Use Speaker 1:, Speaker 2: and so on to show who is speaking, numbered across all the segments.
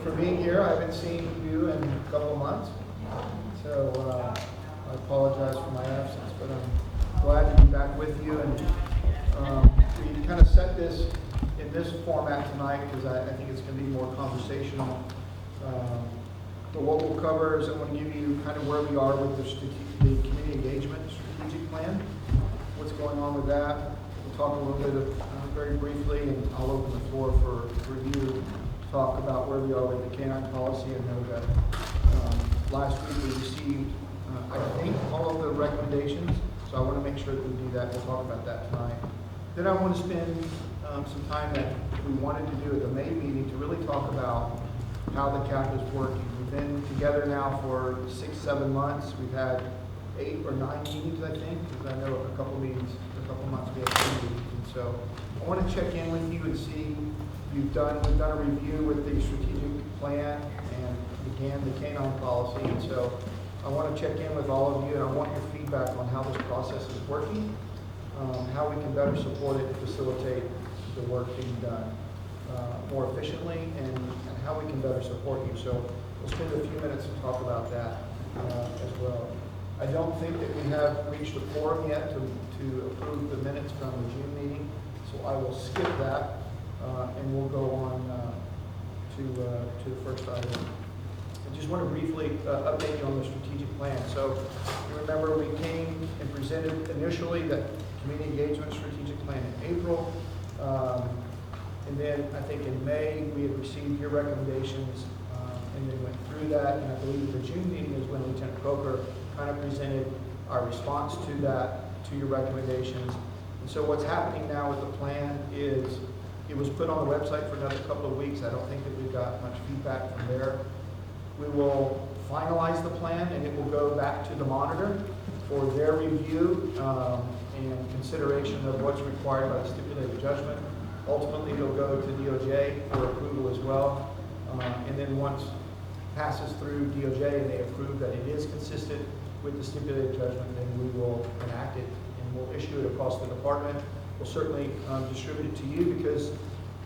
Speaker 1: for being here. I haven't seen you in a couple of months, so I apologize for my absence, but I'm glad to be back with you. And we kind of set this in this format tonight because I think it's going to be more conversational. But what we'll cover is I'm going to give you kind of where we are with the community engagement strategic plan, what's going on with that. We'll talk a little bit very briefly, and I'll open the floor for you to talk about where we are with the canine policy. And know that last week we received, I think, all of the recommendations, so I want to make sure that we do that. We'll talk about that tonight. Then I want to spend some time that we wanted to do at the May meeting to really talk about how the CAP is working. We've been together now for 6-7 months. We've had 8 or 9 meetings, I think, because I know a couple meetings, a couple months we had 2 meetings. And so I want to check in with you and see we've done a review with the strategic plan and began the canine policy. And so I want to check in with all of you, and I want your feedback on how this process is working, how we can better support it and facilitate the work being done more efficiently, and how we can better support you. So we'll spend a few minutes to talk about that as well. I don't think that we have reached a quorum yet to approve the minutes from the June meeting, so I will skip that, and we'll go on to the first item. I just want to briefly update you on the strategic plan. So you remember we came and presented initially that community engagement strategic plan in April. And then I think in May we had received your recommendations and then went through that. And I believe the June meeting is when Lieutenant Coker kind of presented our response to that, to your recommendations. And so what's happening now with the plan is it was put on the website for another couple of weeks. I don't think that we've got much feedback from there. We will finalize the plan and it will go back to the monitor for their review and consideration of what's required by the stipulated judgment. Ultimately, it'll go to DOJ for approval as well. And then once it passes through DOJ and they approve that it is consistent with the stipulated judgment, then we will enact it and we'll issue it across the department. We'll certainly distribute it to you because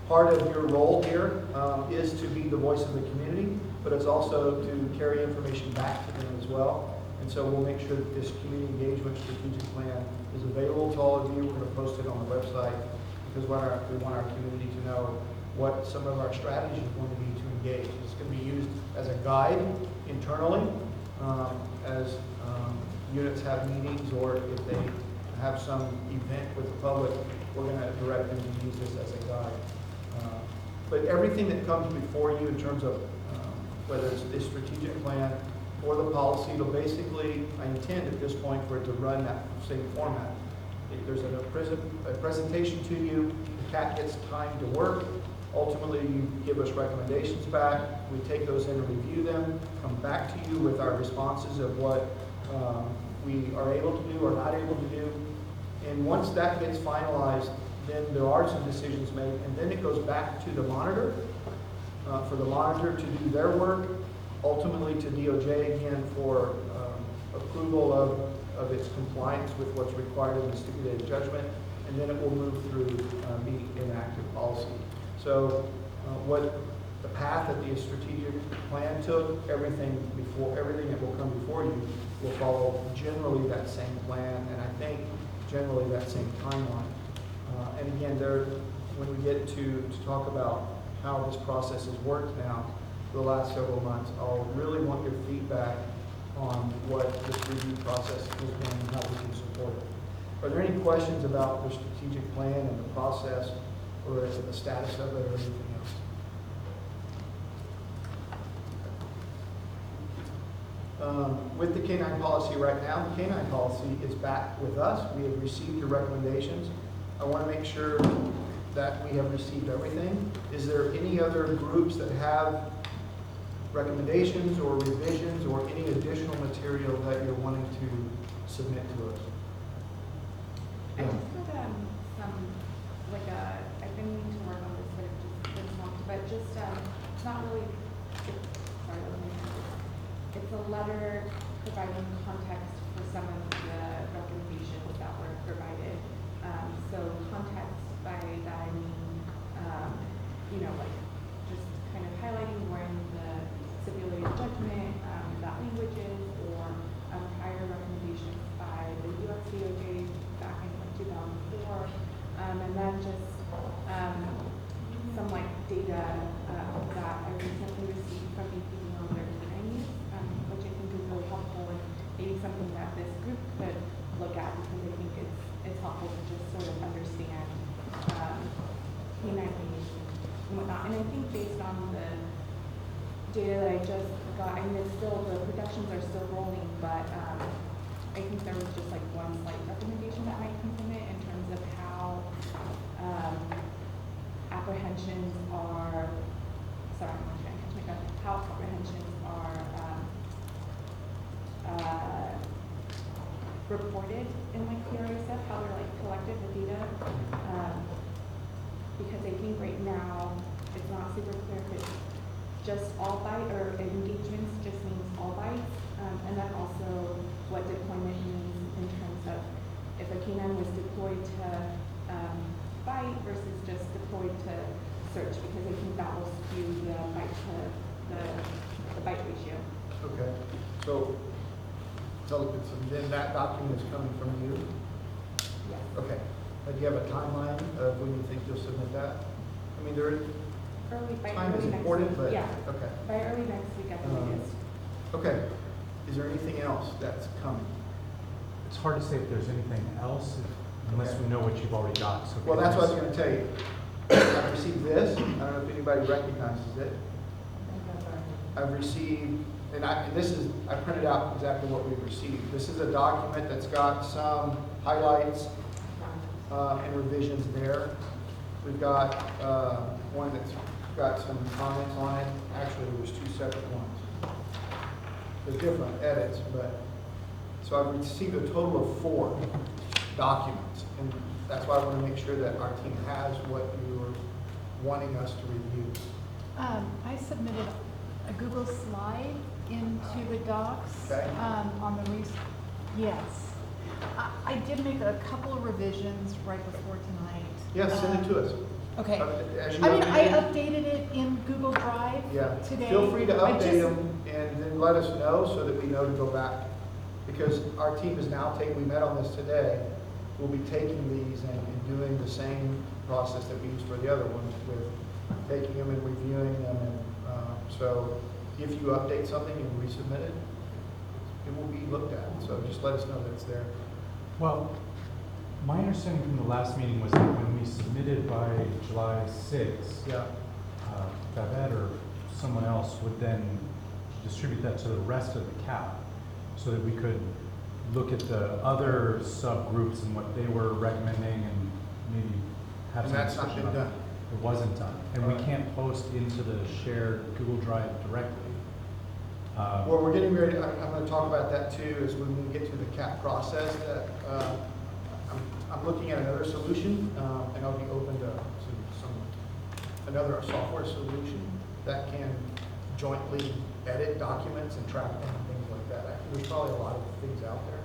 Speaker 1: part of your role here is to be the voice of the community, but it's also to carry information back to them as well. And so we'll make sure that this community engagement strategic plan is available to all of you. We're going to post it on the website because we want our community to know what some of our strategies are going to be to engage. It's going to be used as a guide internally as units have meetings, or if they have some event with the public, we're going to direct them to use this as a guide. But everything that comes before you in terms of whether it's this strategic plan or the policy, it'll basically, I intend at this point for it to run that same format. There's a presentation to you, the CAT gets time to work, ultimately you give us recommendations back, we take those in and review them, come back to you with our responses of what we are able to do or not able to do, and once that gets finalized, then there are some decisions made, and then it goes back to the monitor, for the monitor to do their work, ultimately to DOJ again for approval of its compliance with what's required in the stipulated judgment, and then it will move through be enacted policy. So what the path that the strategic plan took, everything that will come before you will follow generally that same plan, and I think generally that same timeline. And again, when we get to talk about how this process has worked now for the last several months, I'll really want your feedback on what this review process has been and how we can support it. Are there any questions about the strategic plan and the process, or is it the status of it, or anything else? With the canine policy right now, the canine policy is back with us. We have received your recommendations. I want to make sure that we have received everything. Is there any other groups that have recommendations or revisions or any additional material that you're wanting to submit to us?
Speaker 2: I just had I've been needing to work on this, but it just been swamped. But just it's not really. Sorry, let me. It's a letter providing context for some of the recommendations that were provided. So context by that I mean, just kind kind of highlighting where in the stipulated judgment that language is, or prior recommendations by the US DOJ back in 2004, and then just some like data that I recently received from APD on their canines, which I think is really helpful and maybe something that this group could look at, because I think it's helpful to just sort of understand canine behavior and whatnot. And I think based on the data that I just got, I mean, it's still, the projections are still rolling, but I think there was just like one slight recommendation that might come from it in terms of how apprehensions are, sorry, I'm not trying to catch my breath, how apprehensions are reported in like PRSF, how they're like collected, the data. Because I think right now it's not super clear if it's just all bite or engagements just means all bites, and then also what deployment means in terms of if a canine was deployed to bite versus just deployed to search, because I think that will skew the bite to the bite ratio.
Speaker 1: Okay, so then that document is coming from you?
Speaker 2: Yes.
Speaker 1: Okay. Do you have a timeline of when you think you'll submit that? I mean, time is important, but,
Speaker 2: yeah.
Speaker 1: Okay.
Speaker 2: By early next week at the latest.
Speaker 1: Okay. Is there anything else that's coming?
Speaker 3: It's hard to say if there's anything else unless we know what you've already got. So
Speaker 1: Well, that's what I was going to tell you. I've received this. I don't know if anybody recognizes it. I've received, and I printed out exactly what we received. This is a document that's got some highlights and revisions there. We've got one that's got some comments on it. Actually, there was 2 separate ones. There's different edits, but so I've received a total of 4 documents, and that's why I want to make sure that our team has what you're wanting us to review.
Speaker 4: I submitted a Google slide into the docs.
Speaker 1: Okay.
Speaker 4: On the yes. I did make a couple of revisions right before tonight.
Speaker 1: Yes, send it to us.
Speaker 4: Okay.
Speaker 1: As you
Speaker 4: I mean, I
Speaker 1: update
Speaker 4: updated it in Google Drive today.
Speaker 1: Feel free to
Speaker 4: I
Speaker 1: update
Speaker 4: just-
Speaker 1: them and then let us know so that we know to go back. Because our team is now we met on this today, we'll be taking these and doing the same process that we used for the other ones with taking them and reviewing them. And so if you update something and resubmit it, it will be looked at. So just let us know that it's there.
Speaker 3: Well, my understanding from the last meeting was that when we submitted by July 6th,
Speaker 1: Yeah.
Speaker 3: Babette or someone else would then distribute that to the rest of the CAP so that we could look at the other subgroups and what they were recommending and maybe have
Speaker 1: And
Speaker 3: some
Speaker 1: that's not
Speaker 3: discussion
Speaker 1: been
Speaker 3: on
Speaker 1: done.
Speaker 3: it. It wasn't done. And we can't post into the shared Google Drive directly.
Speaker 1: Well, we're getting ready. I'm going to talk about that too, is when we get to the CAP process. That I'm looking at another solution, and I'll be open to another software solution that can jointly edit documents and track them and things like that. There's probably a lot of things out there,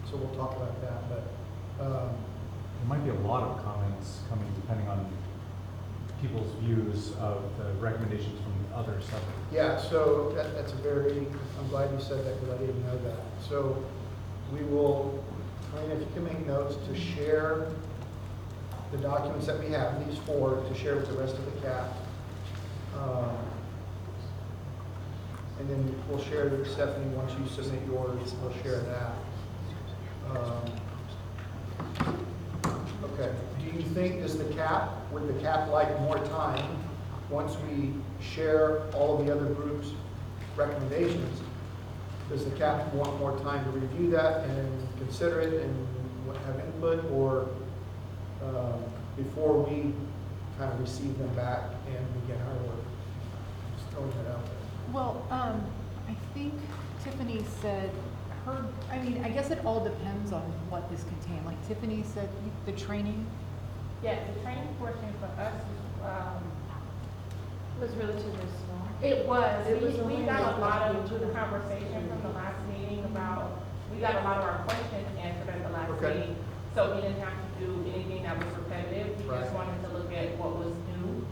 Speaker 1: so we'll talk about that. But
Speaker 3: There might be a lot of comments coming depending on people's views of the recommendations from the other subgroups.
Speaker 1: yeah, so that's I'm glad you said that because I didn't know that. So we will, if you can make notes to share the documents that we have, these 4, to share with the rest of the CAP. And then we'll share with Stephanie, once you submit yours, we'll share that. Okay, do you think, would the CAP like more time once we share all of the other groups' recommendations? Does the CAP want more time to review that and consider it and have input, or before we kind of receive them back and begin our work? Just throwing that out there.
Speaker 4: Well, I think Tiffany said I guess it all depends on what is contained. Like Tiffany said, the training.
Speaker 5: Yeah, the training portion for us
Speaker 2: Was relatively small.
Speaker 5: it was.
Speaker 2: It was
Speaker 5: We
Speaker 2: only
Speaker 5: got
Speaker 2: like
Speaker 5: a lot of
Speaker 2: a
Speaker 5: conversation from the last meeting about, we got a lot of our questions answered at the last
Speaker 1: Okay.
Speaker 5: meeting. So we didn't have to do anything that was repetitive. We
Speaker 1: Right.
Speaker 5: just wanted to look at what was new.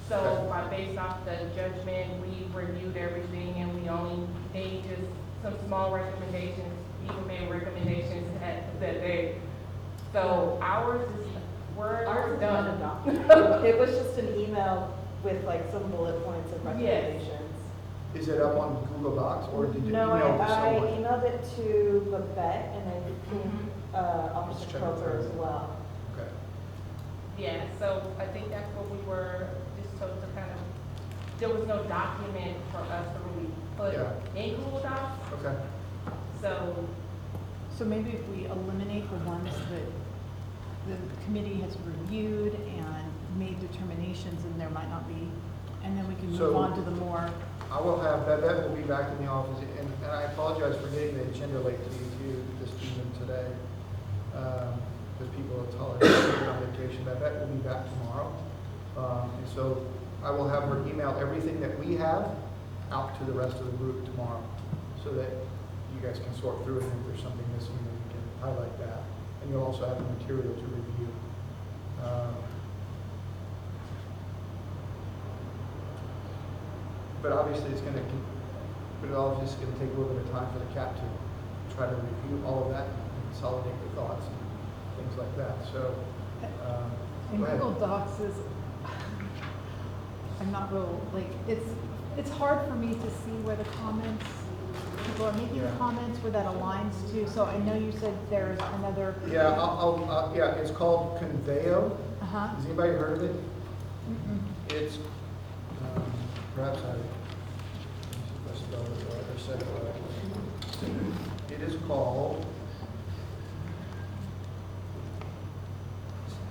Speaker 5: So based off the judgment, we reviewed everything and we only made just some small recommendations, even made recommendations at the day. So ours is, we're done.
Speaker 6: It was just an email with like some bullet points and recommendations.
Speaker 1: Is it up on Google Docs or did you email
Speaker 6: No,
Speaker 1: it to
Speaker 6: I
Speaker 1: someone?
Speaker 6: emailed it to Babette and I think
Speaker 1: Let's
Speaker 6: Officer
Speaker 1: check it
Speaker 6: Kroger as
Speaker 1: through.
Speaker 6: well.
Speaker 1: Okay.
Speaker 5: Yeah, so I think that's what we were just told to kind of, there was no document for us to really put
Speaker 1: Yeah.
Speaker 5: in Google Docs.
Speaker 1: Okay.
Speaker 5: So,
Speaker 4: So maybe if we eliminate the ones that the committee has reviewed and made determinations, and there might not be, and then we can
Speaker 1: So-
Speaker 4: move on to the more,
Speaker 1: I will have, Bevette will be back in the office, and I apologize for getting the agenda late to you too, just even today. Because people are tolerating on vacation. Bevette will be back tomorrow. And so I will have her email everything that we have out to the rest of the group tomorrow, so that you guys can sort through it, and if there's something missing, then you can highlight that. And you'll also have the material to review. But obviously, it's going to take a little bit of time for the CAP to try to review all of that and consolidate the thoughts and things like that. So,
Speaker 4: in
Speaker 1: go ahead.
Speaker 4: Google Docs is, I'm not real, like, it's hard for me to see where the comments, people are making
Speaker 1: Yeah.
Speaker 4: comments where that aligns to, so I know you said there's another.
Speaker 1: Yeah, yeah, it's called Conveo.
Speaker 4: Uh-huh.
Speaker 1: Has anybody heard of it?
Speaker 4: Mm-mm.
Speaker 1: It's, perhaps I spelled it right or said it right. It is called,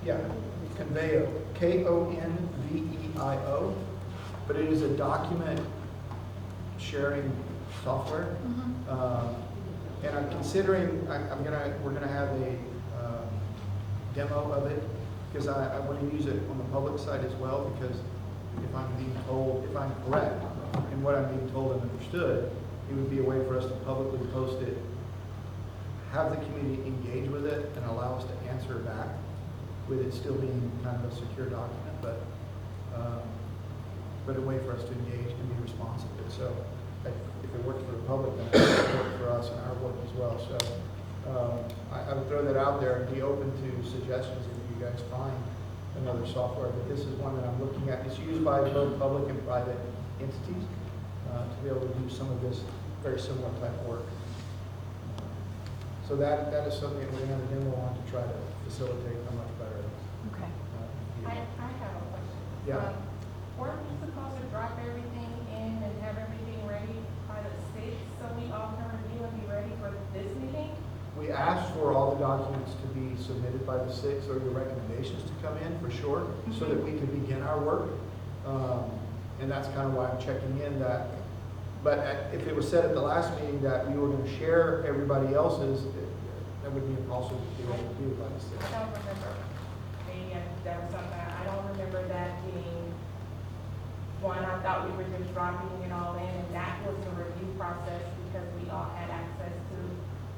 Speaker 1: yeah, Conveo, Konveio, but it is a document sharing software.
Speaker 4: Mhm.
Speaker 1: And I'm considering, we're gonna have a demo of it, because I want to use it on the public side as well, because if I'm being told, if I'm correct in what I'm being told and understood, it would be a way for us to publicly post it, have the community engage with it, and allow us to answer back, with it still being kind of a secure document, but a way for us to engage and be responsive. And so, if it works for the public, then it will work for us and our work as well. So, I would throw that out there and be open to suggestions if you guys find another software. But this is one that I'm looking at. It's used by both public and private entities to be able to do some of this very similar type of work. So that is something that we're going to demo on to try to facilitate how much better it is.
Speaker 4: Okay.
Speaker 5: I have a question.
Speaker 1: Yeah.
Speaker 5: Weren't we supposed to drop everything in and have everything ready by the 6th, so we all can review and be ready for this meeting?
Speaker 1: We asked for all the documents to be submitted by the 6th, or the recommendations to come in for sure, so that we can begin our work. And that's kind of why I'm checking in that. But if it was said at the last meeting that we were going to share everybody else's, that would be impossible to be able to do by the 6th.
Speaker 5: I don't remember. Maybe that was something, I don't remember that being one. I thought we were just dropping it all in, and that was the review process because we all had access to,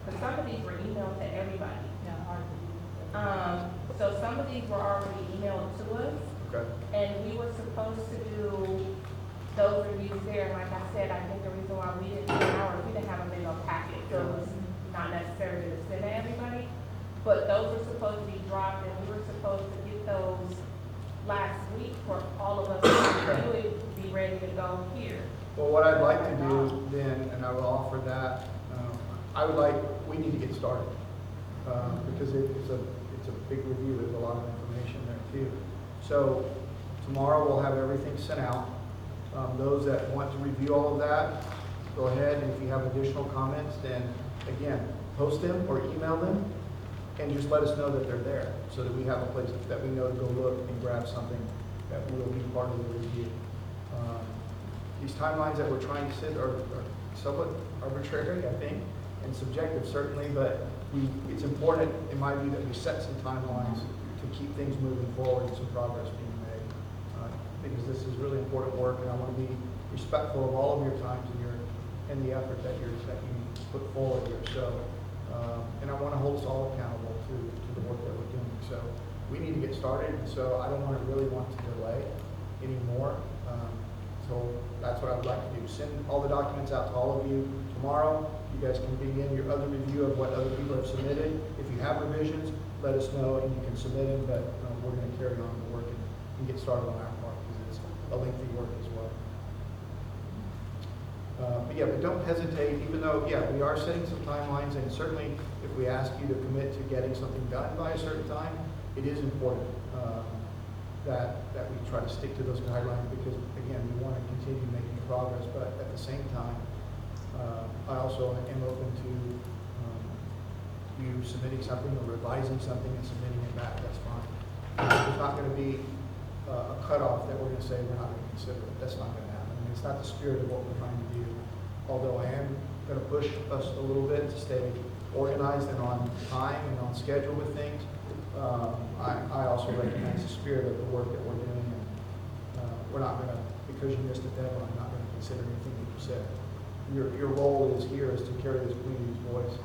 Speaker 5: because some of these were emailed to everybody.
Speaker 6: Yeah, hard to do.
Speaker 5: So some of these were already emailed to us,
Speaker 1: Okay.
Speaker 5: and we were supposed to do those reviews there. Like I said, I think the reason why we didn't do ours, we didn't have a big old packet, so it was not necessary to send to everybody. But those were supposed to be dropped, and we were supposed to get those last week for all of us to do it, be ready to go here.
Speaker 1: Well, what I'd like to do then, and I will offer that, we need to get started. Because it's a big review, there's a lot of information there too. So tomorrow we'll have everything sent out. Those that want to review all of that, go ahead, and if you have additional comments, then again, post them or email them, and just let us know that they're there, so that we have a place that we know to go look and grab something that will be part of the review. These timelines that we're trying to set are somewhat arbitrary, I think, and subjective certainly, but it's important, in my view, that we set some timelines to keep things moving forward and some progress being made. Because this is really important work, and I want to be respectful of all of your times and the effort that you put forward here. So, and I want to hold us all accountable to the work that we're doing. So we need to get started. So I don't really want to delay anymore. So that's what I would like to do. Send all the documents out to all of you tomorrow. You guys can begin your other review of what other people have submitted. If you have revisions, let us know and you can submit them, but we're going to carry on the work and get started on our part because it's a lengthy work as well. But don't hesitate, even though, we are setting some timelines, and certainly if we ask you to commit to getting something done by a certain time, it is important that we try to stick to those guidelines because, again, we want to continue making progress, but at the same time, I also am open to you submitting something or revising something and submitting it back. That's fine. There's not going to be a cutoff that we're going to say we're not going to consider it. That's not going to happen. I mean, it's not the spirit of what we're trying to do. Although I am going to push us a little bit to stay organized and on time and on schedule with things. I also recognize the spirit of the work that we're doing, and we're not going to, because you missed a deadline, not going to consider anything that you said. Your role is here is to carry this community's voice,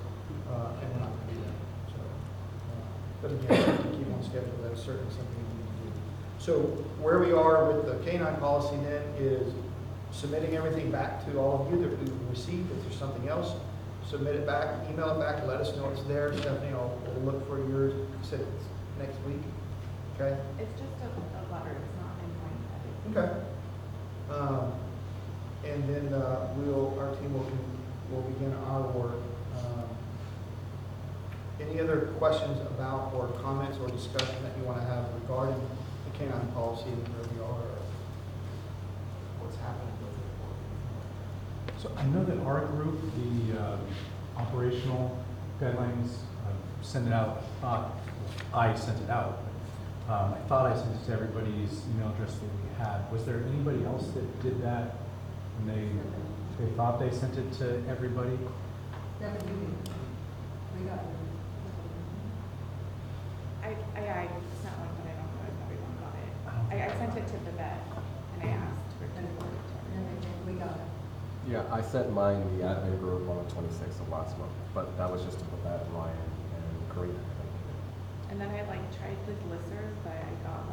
Speaker 1: and we're not going to do that. So, but again, to keep on schedule, that's certainly something we need to do. So where we are with the K-9 policy then is submitting everything back to all of you that we've received. If there's something else, submit it back, email it back, let us know it's there. Stephanie, we'll look for yours. You said it's next week, okay?
Speaker 2: It's just a letter, it's not in writing.
Speaker 1: Okay. And then our team will begin our work. Any other questions about or comments or discussion that you want to have regarding the K-9 policy and where we are or what's happening with it?
Speaker 3: So I know that our group, the operational guidelines, sent it out, I sent it out. I thought I sent it to everybody's email address that we had. Was there anybody else that did that? And they thought they sent it to everybody?
Speaker 7: We got it.
Speaker 2: I sent one, but I don't know if everyone got it. I sent it to the vet, and I asked for it to forward it to everyone.
Speaker 7: We got it.
Speaker 8: Yeah, I sent mine the admin group on the 26th of last month, but that was just to put that in Ryan and Karina, I think.
Speaker 2: And then I tried this listserv, but I got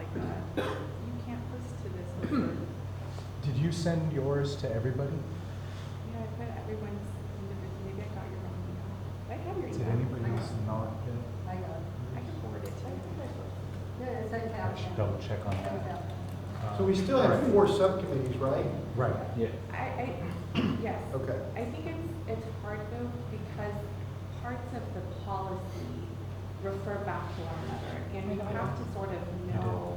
Speaker 2: you can't list to this listserv.
Speaker 3: Did you send yours to everybody?
Speaker 2: Yeah, I put everyone's individual. Maybe I got your own email. I have your
Speaker 3: Did
Speaker 2: email.
Speaker 3: anybody else not get it?
Speaker 7: I got it.
Speaker 2: I can forward it to you.
Speaker 7: Yeah, it's like
Speaker 3: I should double check on that.
Speaker 1: So we still have 4 subcommittees, right?
Speaker 3: Right.
Speaker 8: Yeah.
Speaker 2: Yes.
Speaker 1: Okay.
Speaker 2: I think it's hard though because parts of the policy refer back to one another, and you have to sort of know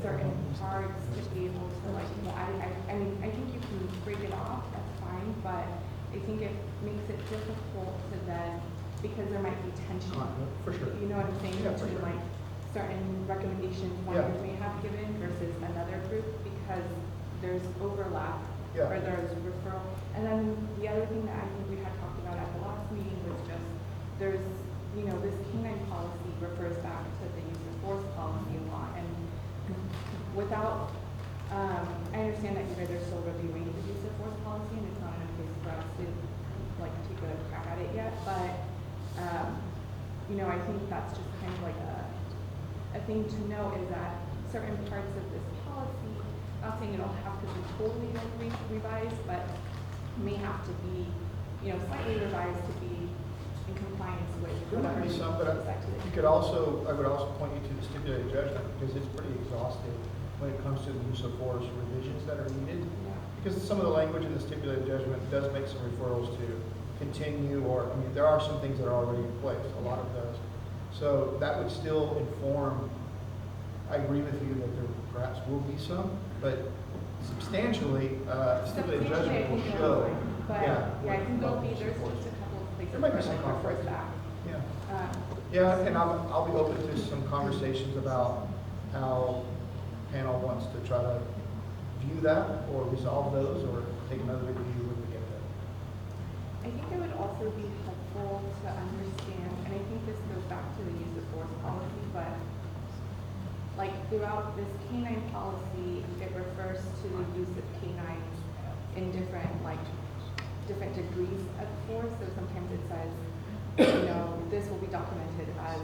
Speaker 2: certain parts to be able to I mean, I think you can break it off, that's fine, but I think it makes it difficult to then, because there might be tension.
Speaker 1: For sure.
Speaker 2: You know what I'm saying?
Speaker 1: Yeah, for
Speaker 2: Between
Speaker 1: sure.
Speaker 2: certain recommendations one
Speaker 1: Yeah.
Speaker 2: group may have given versus another group, because there's overlap.
Speaker 1: Yeah.
Speaker 2: Or there's referral. And then the other thing that I think we had talked about at the last meeting was just, there's, this K-9 policy refers back to the use of force policy a lot. And without, I understand that you guys are still reviewing the use of force policy, and it's not in a place for us to take a crack at it yet, but, I think that's just kind of a thing to know is that certain parts of this policy, not saying it'll have to be totally revised, but may have to be, slightly revised to be in compliance with
Speaker 1: There might
Speaker 2: whatever
Speaker 1: be some, but
Speaker 2: is active.
Speaker 1: I would also point you to the stipulated judgment because it's pretty exhaustive when it comes to the use of force revisions that are needed.
Speaker 2: Yeah.
Speaker 1: Because some of the language in the stipulated judgment does make some referrals to continue, or, there are some things that are already in place, a lot of those. So that would still inform, I agree with you that there perhaps will be some, but substantially, stipulated judgment will show.
Speaker 2: But, I think there'll be, there's just a couple of places
Speaker 1: There might be
Speaker 2: where
Speaker 1: some
Speaker 2: it refers
Speaker 1: conflict.
Speaker 2: back.
Speaker 1: Yeah. Yeah, and I'll be open to some conversations about how panel wants to try to view that or resolve those or take another review when we get there.
Speaker 2: I think it would also be helpful to understand, and I think this goes back to the use of force policy, but throughout this K-9 policy, it refers to the use of K-9s in different degrees of force. So sometimes it says, this will be documented as,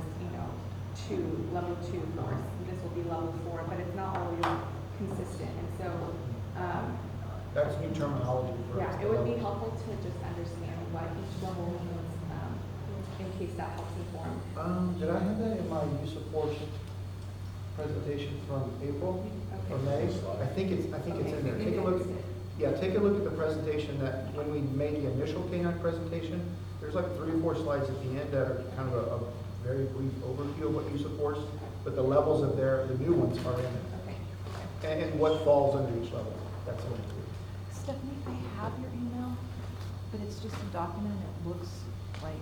Speaker 2: level 2 force, and this will be level 4, but it's not always consistent, and so,
Speaker 1: That's new terminology for us.
Speaker 2: yeah, it would be helpful to just understand what each level means, in case that helps inform.
Speaker 1: Did I have that in my use of force presentation from April or May? I think it's in there. Take a look. Take a look at the presentation that, when we made the initial K-9 presentation, there's like 3 or 4 slides at the end that are kind of a very brief overview of what use of force, but the levels of the new ones are in it.
Speaker 2: Okay.
Speaker 1: And what falls under each level. That's in it.
Speaker 4: Stephanie, I have your email, but it's just a document and it looks like,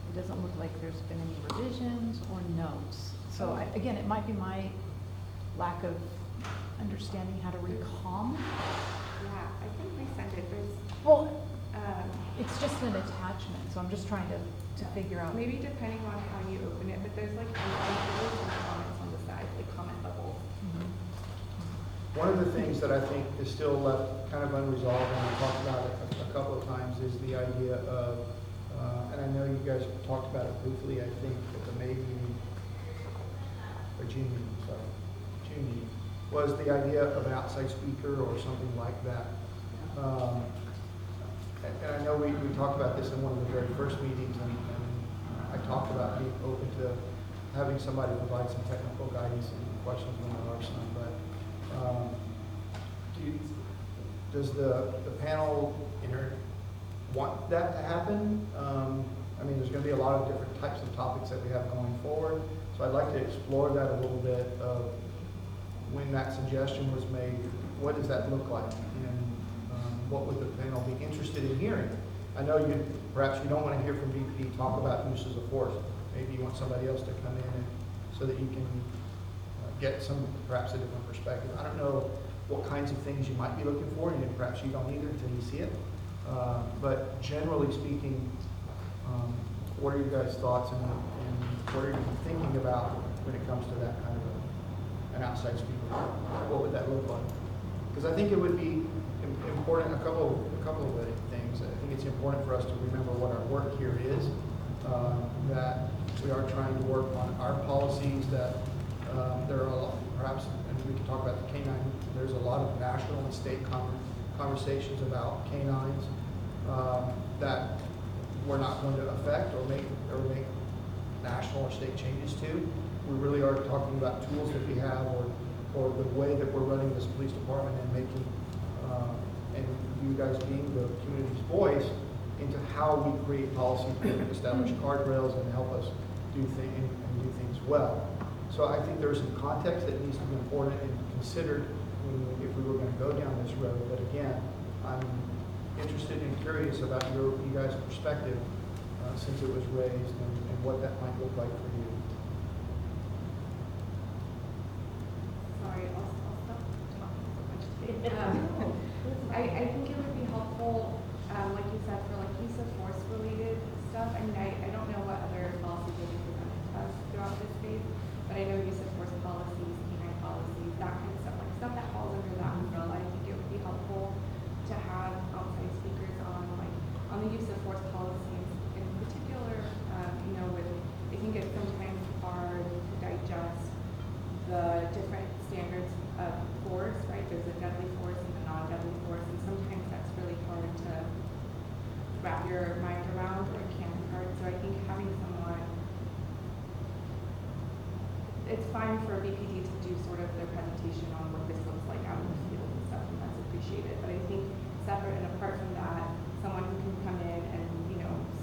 Speaker 4: it doesn't look like there's been any revisions or notes. So again, it might be my lack of understanding how to read COM.
Speaker 2: Yeah, I think we sent it, there's,
Speaker 4: Well,
Speaker 2: um,
Speaker 4: it's just an attachment, so I'm just trying to figure out.
Speaker 2: maybe depending on how you open it, but there's like, there's some comments on the side, like comment bubbles.
Speaker 4: Mhm.
Speaker 1: One of the things that I think is still left kind of unresolved, and we talked about it a couple of times, is the idea of, and I know you guys talked about it briefly, I think, at the May meeting, or June meeting, sorry, June meeting, was the idea of an outside speaker or something like that. And I know we talked about this in one of the very first meetings, and I talked about being open to having somebody provide some technical guidance and questions when there are some, but does the panel want that to happen? I mean, there's going to be a lot of different types of topics that we have going forward, so I'd like to explore that a little bit of when that suggestion was made, what does that look like? And what would the panel be interested in hearing? I know perhaps you don't want to hear from VP talk about uses of force. Maybe you want somebody else to come in so that you can get perhaps a different perspective. I don't know what kinds of things you might be looking for, and perhaps you don't either until you see it. But generally speaking, what are your guys' thoughts, and what are you thinking about when it comes to that kind of an outside speaker? What would that look like? Because I think it would be important, a couple of things. I think it's important for us to remember what our work here is, that we are trying to work on our policies, that there are a lot, perhaps, and we can talk about the K-9, there's a lot of national and state conversations about K-9s that we're not going to affect or make national or state changes to. We really are talking about tools that we have, or the way that we're running this police department, and making and you guys being the community's voice into how we create policies that establish guardrails and help us do things well. So I think there's some context that needs to be important and considered if we were going to go down this road. But again, I'm interested and curious about you guys' perspective since it was raised, and what that might look like for you.
Speaker 2: Sorry, I'll stop talking so much today. I think it would be helpful, like you said, for like use of force related stuff. I mean, I don't know what other policies will be presented to us throughout this phase, but I know use of force policies, K-9 policies, that kind of stuff, like stuff that falls under that umbrella. I think it would be helpful to have outside speakers on the use of force policies in particular. It can get sometimes hard to digest the different standards of force, right? There's a deadly force and a non-deadly force, and sometimes that's really hard to wrap your mind around, or it can be hard. So I think having someone, it's fine for BPD to do sort of their presentation on what this looks like out in the field and stuff, and that's appreciated. But I think separate and apart from that, someone who can come in and,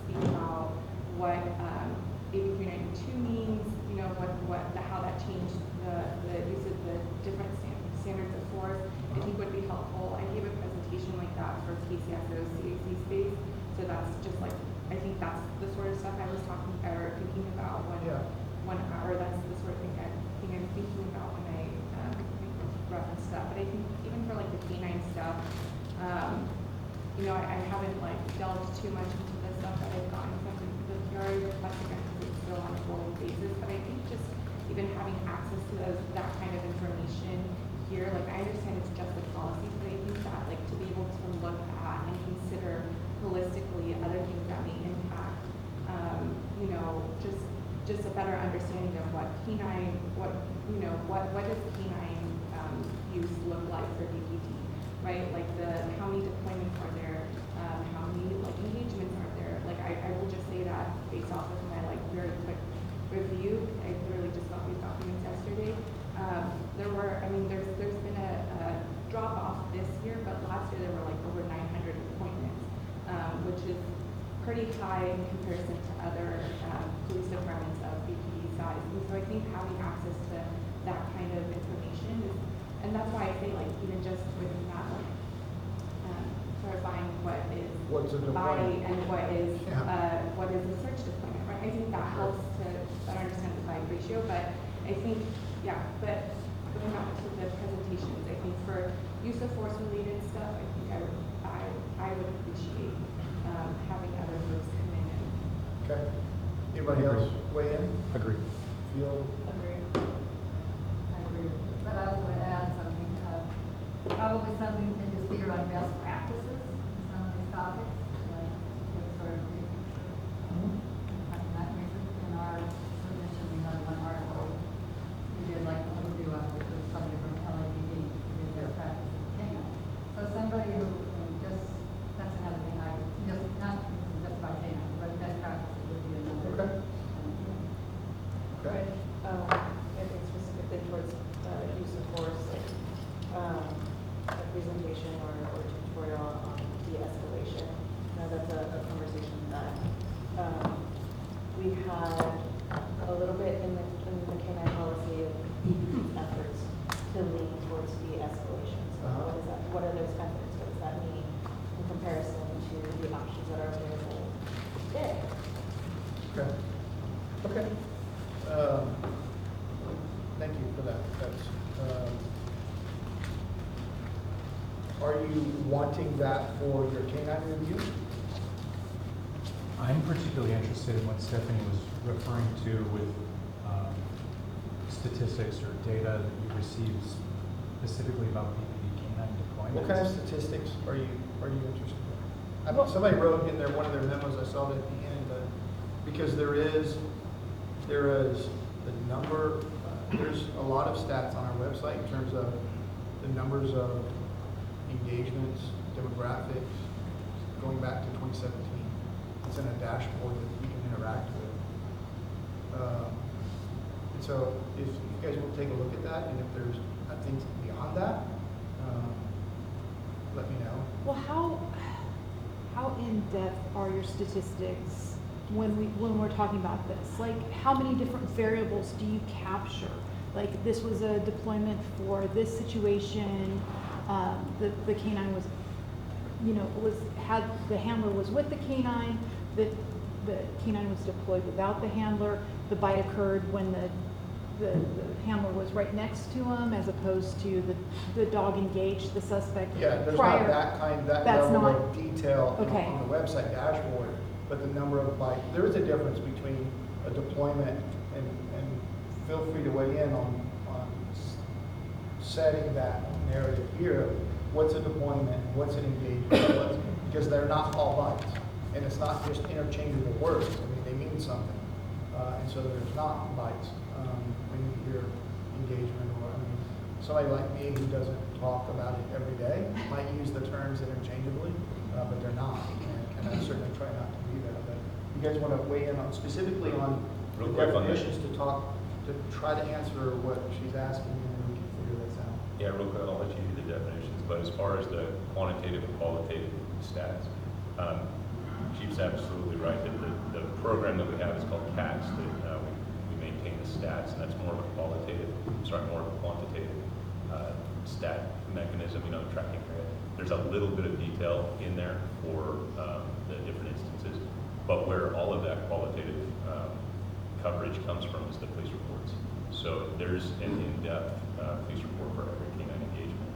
Speaker 2: speak about what AB 392 means, how that changed the use of the different standards of force, I think would be helpful. I gave a presentation like that for KCSO CAC space, so that's just like, I think that's the sort of stuff I was thinking about or that's the sort of thing I'm thinking about when I reference stuff. But I think even for like the K-9 stuff, I haven't delved too much into the stuff that I've gotten from the PRA request, again, because it's still on a rolling basis. But I think just even having access to that kind of information here, I understand it's just the policies, but I think that to be able to look at and consider holistically other things that may impact, just a better understanding of what K-9, what does K-9 use look like for DPD, right? Like how many deployments are there, how many like engagements are there? Like I will just say that based off of my like very quick review, I literally just got these documents yesterday. There's been a drop off this year, but last year there were like over 900 appointments, which is pretty high in comparison to other police departments of BPD size. And so I think having access to that kind of information is, and that's why I say like even just within that, like clarifying
Speaker 1: What's a
Speaker 2: by
Speaker 1: deployment?
Speaker 2: and what is
Speaker 1: Yeah.
Speaker 2: a search deployment, right? I think that helps to better understand the size ratio, but I think, but going back to the presentations, I think for use of force related stuff, I think I would appreciate having other groups come in and
Speaker 1: Okay. Anybody else weigh in?
Speaker 3: Agree.
Speaker 1: Feel?
Speaker 2: agree.
Speaker 7: I agree. But I was going to add something, probably something to just figure on best practices, some of these topics, like, sort of, that reason in our submission, we had one article, we did like an overview of it, with somebody from LAPD, who did their practice in Kenya. So somebody who, that's another thing, not just about Kenya, but best practices would be another.
Speaker 1: Okay. Okay.
Speaker 6: I think specifically towards use of force, a presentation or tutorial on de-escalation. That's a conversation that we had a little bit in the K9 policy of BPD's efforts to lean towards de-escalation. So what is that? What are those efforts? What does that mean in comparison to the options that are available today?
Speaker 1: Okay. Okay. Thank you for that. Are you wanting that for your K9 review?
Speaker 3: I'm particularly interested in what Stephanie was referring to with statistics or data that you received specifically about BPD canine deployments.
Speaker 1: What kind of statistics are you interested in? I mean, somebody wrote in there, one of their memos, I saw it at the end, because there is the number, there's a lot of stats on our website in terms of the numbers of engagements, demographics, going back to 2017. It's in a dashboard that you can interact with. And so if you guys will take a look at that, and if there's things beyond that, let me know.
Speaker 4: Well, how in-depth are your statistics when we're talking about this? Like, how many different variables do you capture? Like, this was a deployment for this situation, the canine was, the handler was with the canine, the canine was deployed without the handler, the bite occurred when the handler was right next to him, as opposed to the dog engaged the suspect
Speaker 1: Yeah, there's
Speaker 4: prior.
Speaker 1: not that
Speaker 4: That's
Speaker 1: level
Speaker 4: not-
Speaker 1: of detail
Speaker 4: Okay.
Speaker 1: on the website dashboard, but the number of there is a difference between a deployment and feel free to weigh in on setting that narrative here. What's a deployment? What's an engagement? Because they're not all bites, and it's not just interchangeable words. I mean, they mean something, and so there's not bites when you hear engagement. Or somebody like me who doesn't talk about it every day might use the terms interchangeably, but they're not, and I certainly try not to do that. But you guys want to weigh in on specifically on the
Speaker 9: Real quick on that.
Speaker 1: definitions to try to answer what she's asking, and then we can figure this out.
Speaker 9: Yeah, real quick, I'll let you do the definitions, but as far as the quantitative and qualitative stats, Chief's absolutely right that the program that we have is called CATS, that we maintain the stats, and that's more of a more of a quantitative stat mechanism, tracking. There's a little bit of detail in there for the different instances, but where all of that qualitative coverage comes from is the police reports. So there's an in-depth police report for every canine engagement.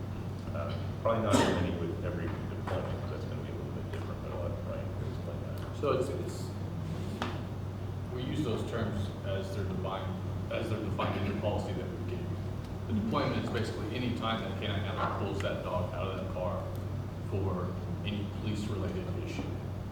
Speaker 9: Probably not as many with every deployment, because that's going to be a little bit different, but I'll let Ryan explain that.
Speaker 10: So we use those terms as they're defined in your policy that we give you. The deployment is basically any time that canine handler pulls that dog out of that car for any police-related issue,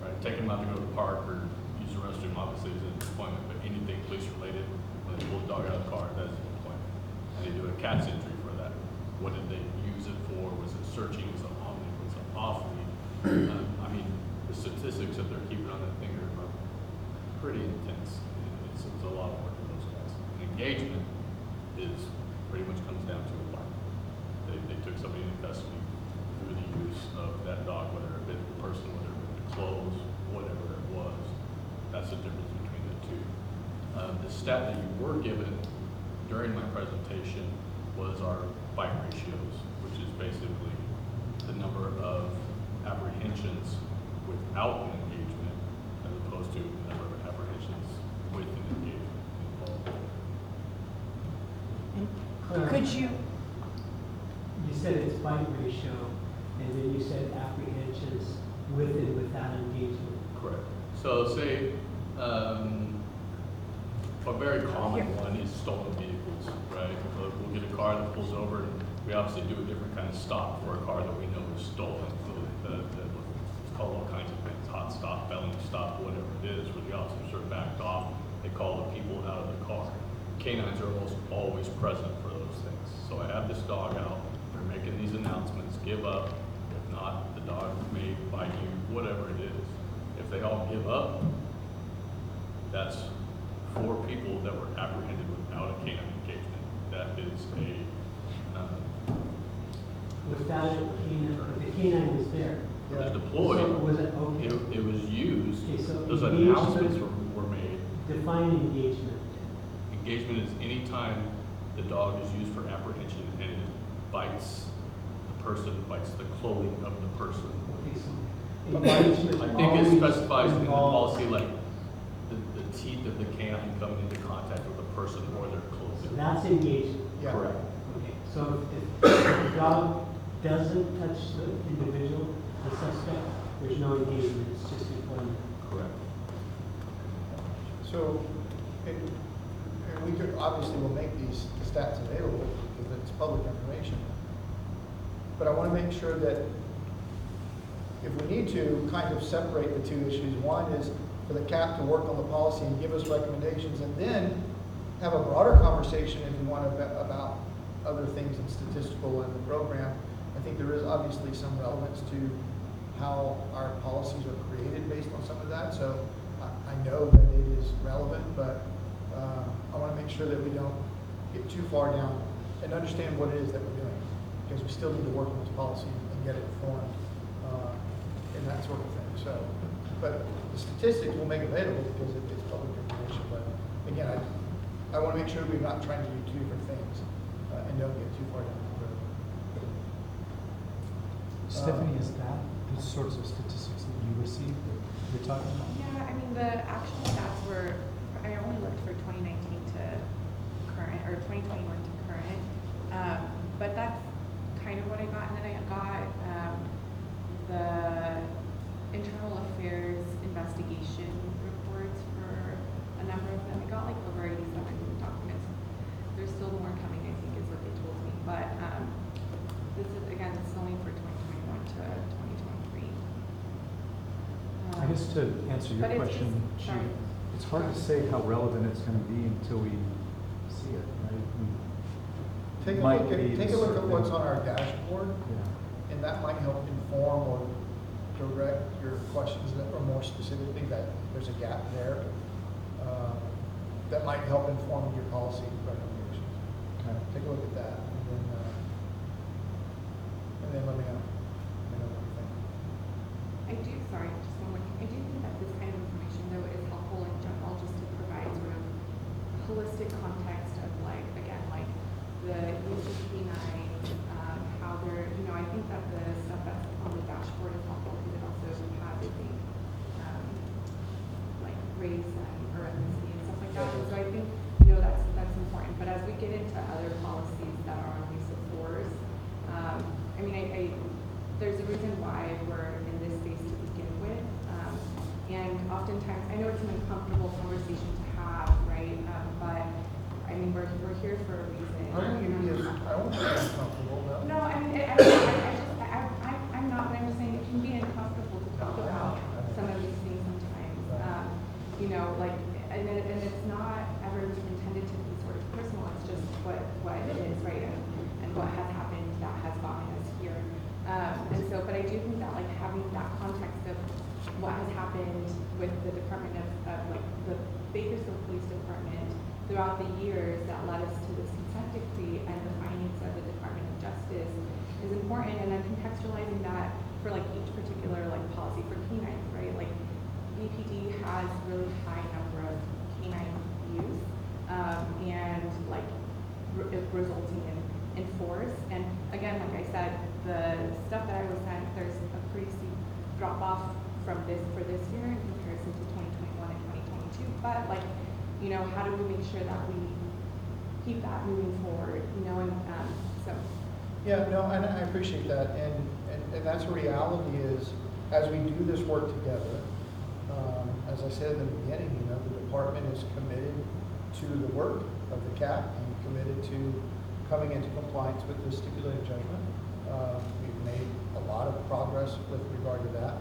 Speaker 10: right? Taking them out to go to the park or use the restroom obviously is a deployment, but anything police-related, when they pull the dog out of the car, that is a deployment. And they do a CATS entry for that. What did they use it for? Was it searching? Was it on lead? Was it off lead? I mean, the statistics that they're keeping on that finger are pretty intense. It's a lot of work for those guys. And engagement is pretty much comes down to a fight. They took somebody into custody through the use of that dog, whether it bit the person, whether it bit the clothes, whatever it was. That's the difference between the two. The stat that you were given during my presentation was our bite ratios, which is basically the number of apprehensions without an engagement as opposed to the number of apprehensions with an engagement involved.
Speaker 4: Could you,
Speaker 11: You said it's bite ratio, and then you said apprehensions with and without engagement.
Speaker 10: Correct. So say, a very common one is stolen vehicles, right? We'll get a car that pulls over, and we obviously do a different kind of stop for a car that we know is stolen. So it's called all kinds of things, hot stop, felony stop, whatever it is, where the officers are backed off, they call the people out of the car. Canines are almost always present for those things. So I have this dog out, they're making these announcements, give up. If not, the dog may bite you, whatever it is. If they all give up, that's 4 people that were apprehended without a canine engagement. That is
Speaker 11: Without a canine, but the canine was there.
Speaker 10: it was deployed.
Speaker 11: So was it okay?
Speaker 10: It was used.
Speaker 11: Okay, so
Speaker 10: Those
Speaker 11: engagement-
Speaker 10: announcements were made.
Speaker 11: Define engagement.
Speaker 10: Engagement is any time the dog is used for apprehension and it bites the person, bites the clothing of the person.
Speaker 11: Okay, so
Speaker 1: But
Speaker 11: engagement
Speaker 10: I think it
Speaker 11: always
Speaker 10: specifies in the
Speaker 11: involves-
Speaker 10: policy like the teeth of the canine coming into contact with the person or their
Speaker 11: So
Speaker 10: clothing.
Speaker 11: that's engagement.
Speaker 1: Yeah.
Speaker 10: Correct.
Speaker 11: Okay, so if the dog doesn't touch the individual, the suspect, there's no engagement, it's just employment.
Speaker 10: Correct.
Speaker 1: So, and we could, obviously we'll make these stats available because it's public information. But I want to make sure that if we need to, kind of separate the 2 issues. One is for the CAP to work on the policy and give us recommendations, and then have a broader conversation if you want about other things in statistical and the program. I think there is obviously some relevance to how our policies are created based on some of that. So I know that it is relevant, but I want to make sure that we don't get too far down and understand what it is that we're doing, because we still need to work on this policy and get it formed and that sort of thing. So, but the statistics we'll make available because it's public information. But again, I want to make sure we're not trying to do 2 different things and don't get too far down the road.
Speaker 3: Stephanie, is that the sorts of statistics that you received that you're talking about?
Speaker 2: Yeah, I mean, the actual stats were, I only looked for 2019 to current, or 2021 to current. But that's kind of what I got. And then I got the internal affairs investigation reports for a number of them. I got like over 87 documents. There's still more coming, I think, is what they told me. But this is, again, it's only for 2021 to 2023.
Speaker 3: I guess to answer your
Speaker 2: But it's
Speaker 3: question,
Speaker 2: just- sorry.
Speaker 3: Chief, it's hard to say how relevant it's gonna be until we see it, right?
Speaker 1: Take a
Speaker 3: Might
Speaker 1: look
Speaker 3: be
Speaker 1: at
Speaker 3: sort
Speaker 1: what's
Speaker 3: of-
Speaker 1: on our dashboard,
Speaker 3: Yeah.
Speaker 1: and that might help inform or direct your questions that are more specifically that there's a gap there. That might help inform your policy recommendations.
Speaker 3: Okay.
Speaker 1: Take a look at that, and then let me know. Let me know what you think.
Speaker 2: I do, sorry, just one more thing. I do think that this kind of information, though, is helpful in general, just to provide sort of holistic context of like, again, like the use of canine, how they're, I think that the stuff that's on the dashboard is helpful because it also has, I think, like race and or ethnicity and stuff like that. And so I think, that's important. But as we get into other policies that are on use of force, I mean, there's a reason why we're in this space to begin with. And oftentimes, I know it's an uncomfortable conversation to have, right? But I mean, we're here for a reason.
Speaker 1: I don't think it is, I don't think it's comfortable, no.
Speaker 2: No, I mean, I'm not, but I'm just saying it can be uncomfortable to talk about some of these things sometimes. Like, and it's not ever intended to be sort of personal, it's just what it is, right? And what has happened the Department of like the Bakersfield Police Department throughout the years that led us to this consent decree and the findings of the Department of Justice is important, and then contextualizing that for like each particular like policy for canines, right? Like BPD has really high number of canine use, and like resulting in force. And again, like I said, the stuff that I was sent, there's a pretty steep drop off from this for this year in comparison to 2021 and 2022. But like, you know, how do we make sure that we keep that moving forward? You know, and so.
Speaker 1: Yeah, no, and I appreciate that, and that's a reality is, as we do this work together, as I said in the beginning, you know, the department is committed to the work of the CAP and committed to coming into compliance with the stipulated judgment. We've made a lot of progress with regard to that.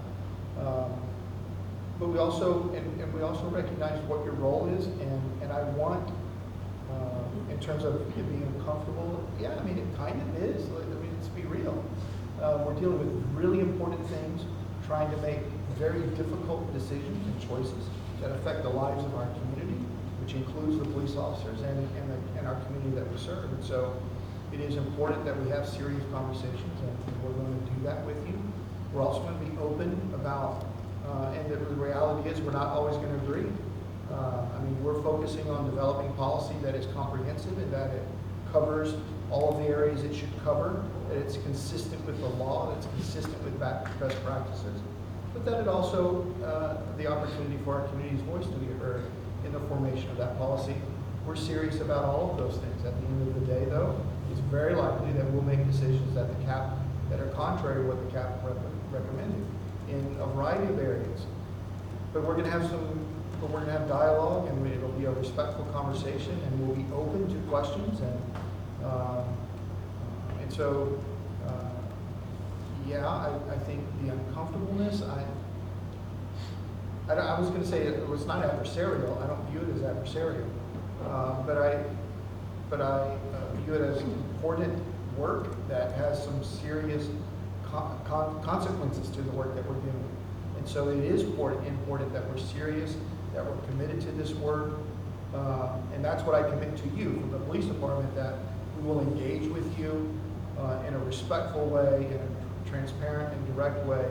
Speaker 1: But we also, and we also recognize what your role is, and I want, in terms of it being uncomfortable, yeah, I mean, it kind of is. I mean, let's be real. We're dealing with really important things, trying to make very difficult decisions and choices that affect the lives of our community, which includes the police officers and our community that we serve. And so it is important that we have serious conversations, and we're going to do that with you. We're also going to be open about, and the reality is we're not always going to agree. I mean, we're focusing on developing policy that is comprehensive and that it covers all of the areas it should cover, that it's consistent with the law, that it's consistent with best practices, but that it also, the opportunity for our community's voice to be heard in the formation of that policy. We're serious about all of those things. At the end of the day, though, it's very likely that we'll make decisions that the CAP, that are contrary to what the CAP recommended in a variety of areas. But we're going to have dialogue, and it'll be a respectful conversation, and we'll be open to questions, and so yeah, I think the uncomfortableness, I was going to say it was not adversarial. I don't view it as adversarial, but I view it as important work that has some serious consequences to the work that we're doing. And so it is important that we're serious, that we're committed to this work, and that's what I commit to you from the police department, that we will engage with you in a respectful way, in a transparent and direct way.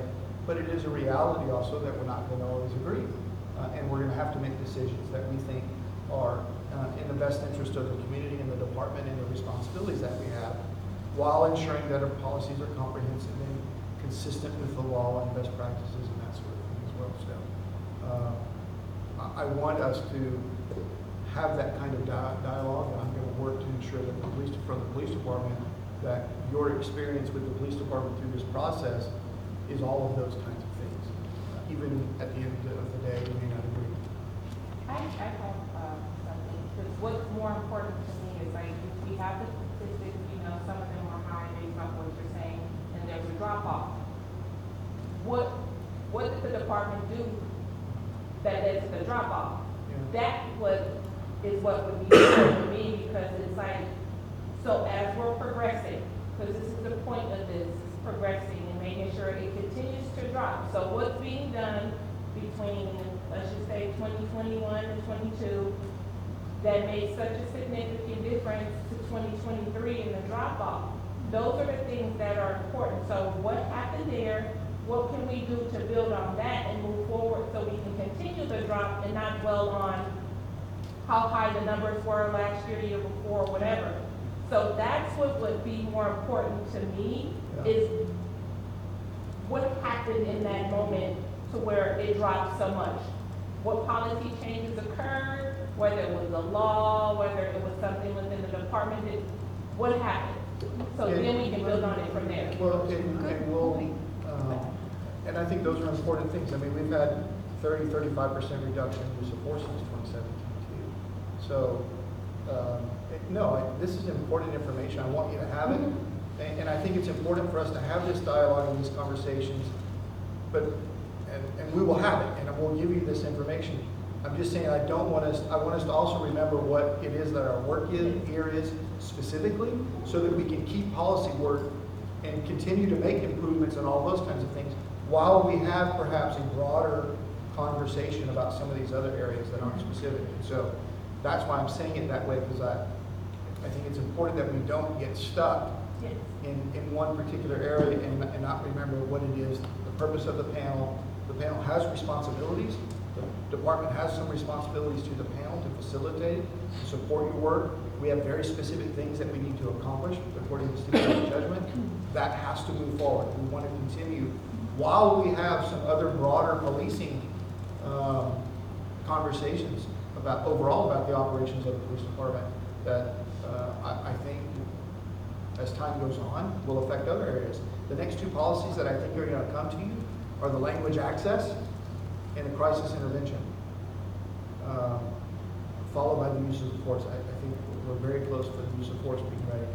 Speaker 1: But it is a reality also that we're not going to always agree, and we're going to have to make decisions that we think are in the best interest of the community and the department and the responsibilities that we have, while ensuring that our policies are comprehensive and consistent with the law and best practices and that sort of thing as well. So I want us to have that kind of dialogue, and I'm going to work to ensure that from the police department, that your experience with the police department through this process is all of those kinds of things. Even at the end of the day, we may not agree.
Speaker 5: I have something, because what's more important to me is like, we have the statistics, you know, some of them are high based off what you're saying, and there's a drop off. What did the department do that led to the drop off?
Speaker 1: Yeah.
Speaker 5: That is what would be important to me, because it's like, so as we're progressing, because this is the point of this, is progressing and making sure it continues to drop. So what's being done between, let's just say 2021 and 22, that made such a significant difference to 2023 in the drop off? Those are the things that are important. So what happened there? What can we do to build on that and move forward so we can continue the drop and not dwell on how high the numbers were last year, the year before, whatever. So that's what would be more important to me, is what happened in that moment to where it dropped so much. What policy changes occurred, whether it was a law, whether it was something within the department, what happened? So then we can build on it from there.
Speaker 1: Well, and I think those are important things. I mean, we've had 35% reduction in use of force since 2017 too. So, this is important information. I want you to have it. And I think it's important for us to have this dialogue and these conversations, and we will have it, and we'll give you this information. I'm just saying I want us to also remember what it is that our work here is specifically, so that we can keep policy work and continue to make improvements and all those kinds of things, while we have perhaps a broader conversation about some of these other areas that aren't specific. And so that's why I'm saying it that way, because I think it's important that we don't get stuck
Speaker 5: Yes.
Speaker 1: in one particular area and not remember what it is, the purpose of the panel. The panel has responsibilities. The department has some responsibilities to the panel to facilitate, to support your work. We have very specific things that we need to accomplish according to statistical judgment. That has to move forward. We want to continue while we have some other broader policing conversations about overall about the operations of the police department that I think as time goes on will affect other areas. The next two policies that I think are going to come to you are the language access and the crisis intervention, followed by the use of force. I think we're very close to the use of force being ready.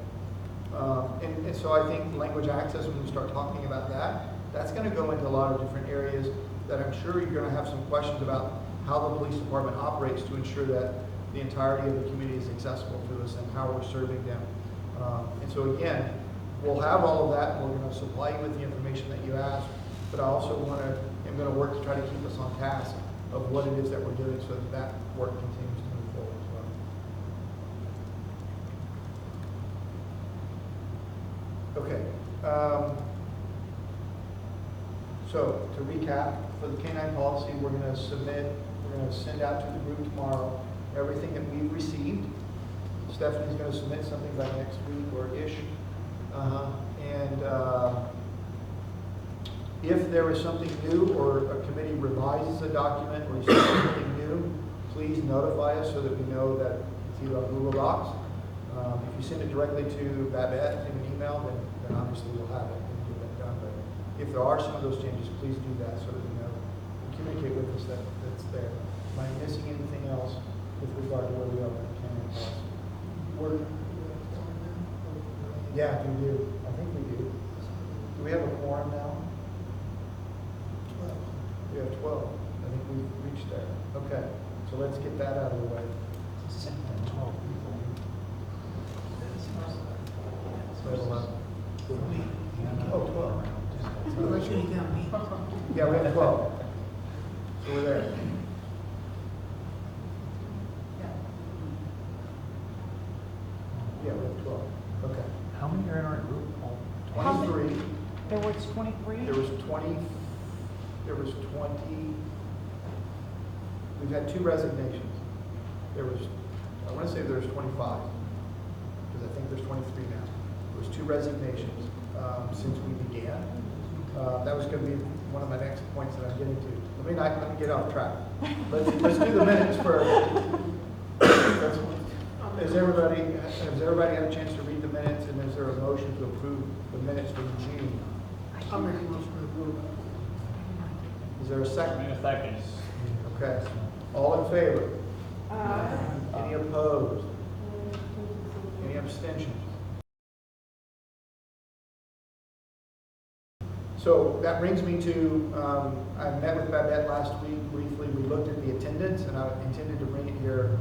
Speaker 1: And so I think language access, when we start talking about that, that's going to go into a lot of different areas that I'm sure you're going to have some questions about how the police department operates to ensure that the entirety of the community is accessible to us and how we're serving them. And so again, we'll have all of that. We're going to supply you with the information that you asked, but I also am going to work to try to keep us on task of what it is that we're doing so that that work continues to move forward as well. Okay. So to recap, for the K-9 policy, we're going to send out to the group tomorrow everything that we've received. Stephanie's going to submit something by next week or ish. If there is something new or a committee revises a document or you see something new, please notify us so that we know that it's either on Google Docs. If you send it directly to Babette in an email, then obviously we'll have it and get that done. But if there are some of those changes, please do that so that we know. Communicate with us that that's there. Am I missing anything else with regard to where we are with the K-9 policy? Yeah, we do. I think we do. Do we have a quorum now? 12. We have 12. I think we've reached there. Okay, so let's get that out of the way. 12 people. So we have 11. Oh, 12. Yeah, we have 12. So we're there. Yeah, we have 12. Okay.
Speaker 3: How many are in our group?
Speaker 1: 23.
Speaker 4: There was 23?
Speaker 1: There was 20. We've had 2 resignations. I want to say there's 25, because I think there's 23 now. There was 2 resignations since we began. That was going to be one of my next points that I'm getting to. Let me get off track. Let's do the minutes first. Has everybody had a chance to read the minutes, and is there a motion to approve the minutes from June?
Speaker 11: I'll make a motion to approve.
Speaker 1: Is there a second?
Speaker 10: In a second.
Speaker 1: Okay. All in favor? Any opposed? Any abstentions? So that brings me to, I met with Babette last week briefly. We looked at the attendance, and I intended to bring it here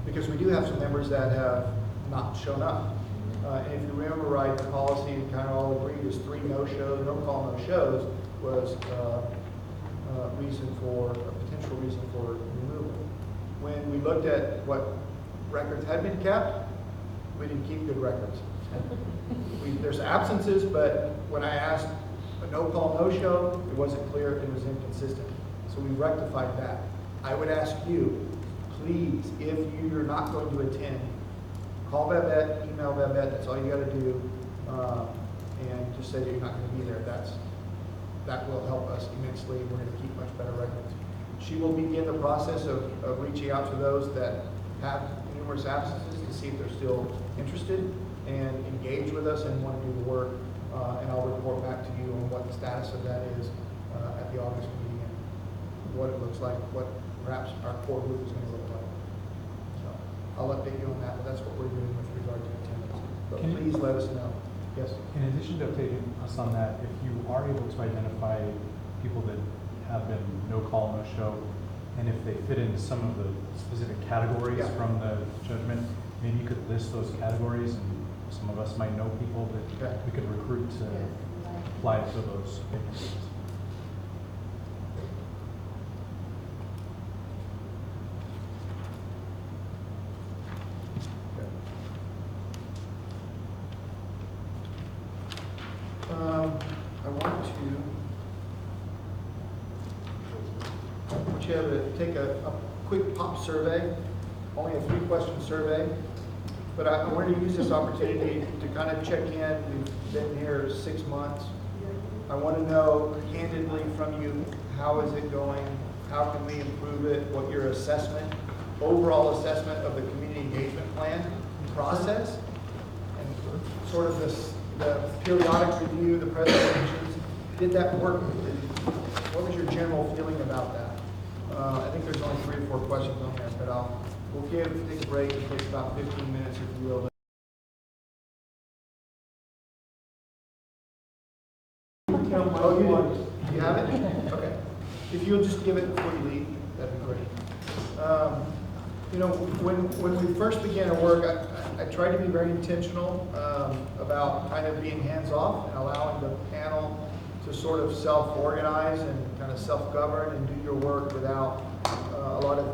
Speaker 1: because we do have some members that have not shown up. And if you remember right, the policy kind of all agreed is 3 no-shows, no-call, no-shows was a potential reason for removal. When we looked at what records had been kept, we didn't keep good records. There's absences, but when I asked a no-call, no-show, it wasn't clear, it was inconsistent. So we rectified that. I would ask you, please, if you're not going to attend, call Babette, email Babette, that's all you got to do, and just say that you're not going to be there. That will help us immensely. We're going to keep much better records. She will begin the process of reaching out to those that have numerous absences to see if they're still interested and engage with us and want to do the work. And I'll report back to you on what the status of that is at the August meeting and what it looks like, what perhaps our core group is going to look like. So I'll update you on that, but that's what we're doing with regard to attendance. But please let us know. Yes?
Speaker 3: In addition to updating us on that, if you are able to identify people that have been no call, no show, and if they fit into some of the specific categories from the judgment, maybe you could list those categories, and some of us might know people that we could recruit to apply to those vacancies.
Speaker 1: you to take a quick pop survey, only a 3-question survey. But I wanted to use this opportunity to kind of check in. We've been here 6 months. I want to know candidly from you, how is it going? How can we improve it? What your assessment, overall assessment of the community engagement plan process, and sort of the periodic review, the presentations. Did that work? What was your general feeling about that? I think there's only 3 or 4 questions on there, but we'll take a break. It takes about 15 minutes, if you will. Oh, you did? You have it? Okay. If you'll just give it before you leave, that'd be great. You know, when we first began our work, I tried to be very intentional about kind of being hands-off and allowing the panel to sort of self-organize and kind of self-govern and do your work without a lot of,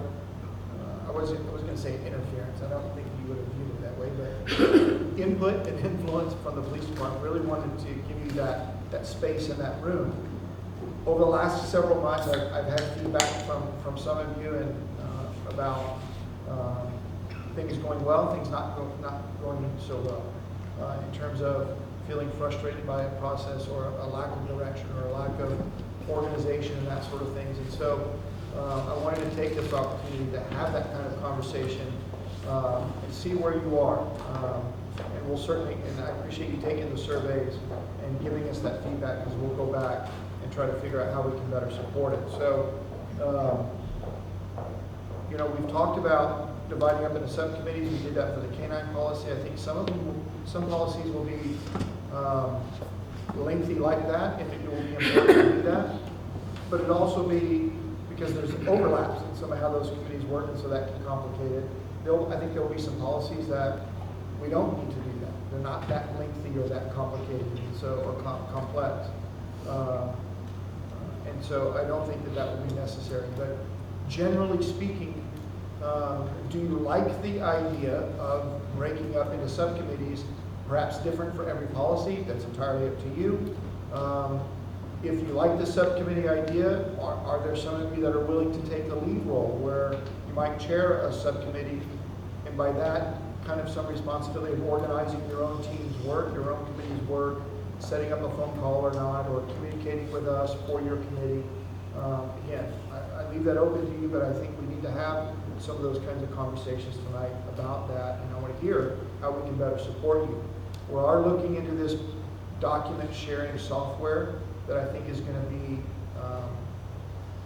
Speaker 1: I was going to say interference. I don't think you would have viewed it that way, but input and influence from the police department. Really wanted to give you that space in that room. Over the last several months, I've had feedback from some of you and about things going well, things not going so well, in terms of feeling frustrated by a process or a lack of direction or a lack of organization and that sort of things. And so I wanted to take this opportunity to have that kind of conversation and see where you are. And we'll certainly, and I appreciate you taking the surveys and giving us that feedback, because we'll go back and try to figure out how we can better support it. So, you know, we've talked about dividing up into subcommittees. We did that for the canine policy. I think some policies will be lengthy like that, and it will be important to do that. But it'll also be, because there's overlaps in some of how those committees work, and so that can complicate it. I think there will be some policies that we don't need to do that. They're not that lengthy or that complicated, or complex. And so I don't think that will be necessary. But generally speaking, do you like the idea of breaking up into subcommittees, perhaps different for every policy? That's entirely up to you. If you like the subcommittee idea, are there some of you that are willing to take the lead role where you might chair a subcommittee, and by that, kind of some responsibility of organizing your own team's work, your own committee's work, setting up a phone call or not, or communicating with us for your committee. Again, I leave that open to you, but I think we need to have some of those kinds of conversations tonight about that, and I want to hear how we can better support you. We are looking into this document sharing software that I think is going to be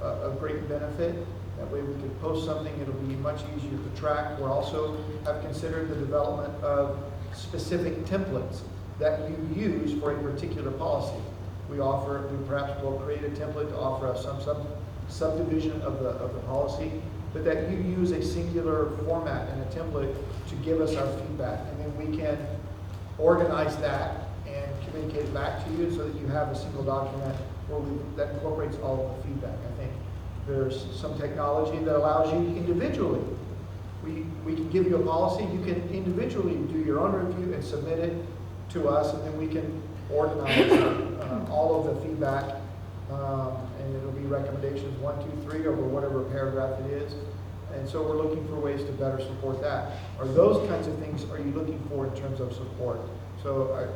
Speaker 1: a great benefit. That way we can post something, it'll be much easier to track. We also have considered the development of specific templates that you use for a particular policy. We perhaps will create a template to offer us some subdivision of the policy, but that you use a singular format and a template to give us our feedback, and then we can organize that and communicate it back to you so that you have a single document that incorporates all of the feedback. I think there's some technology that allows you individually. We can give you a policy, you can individually do your own review and submit it to us, and then we can organize all of the feedback, and it'll be recommendations 1, 2, 3 over whatever paragraph it is. And so we're looking for ways to better support that. Or those kinds of things are you looking for in terms of support? So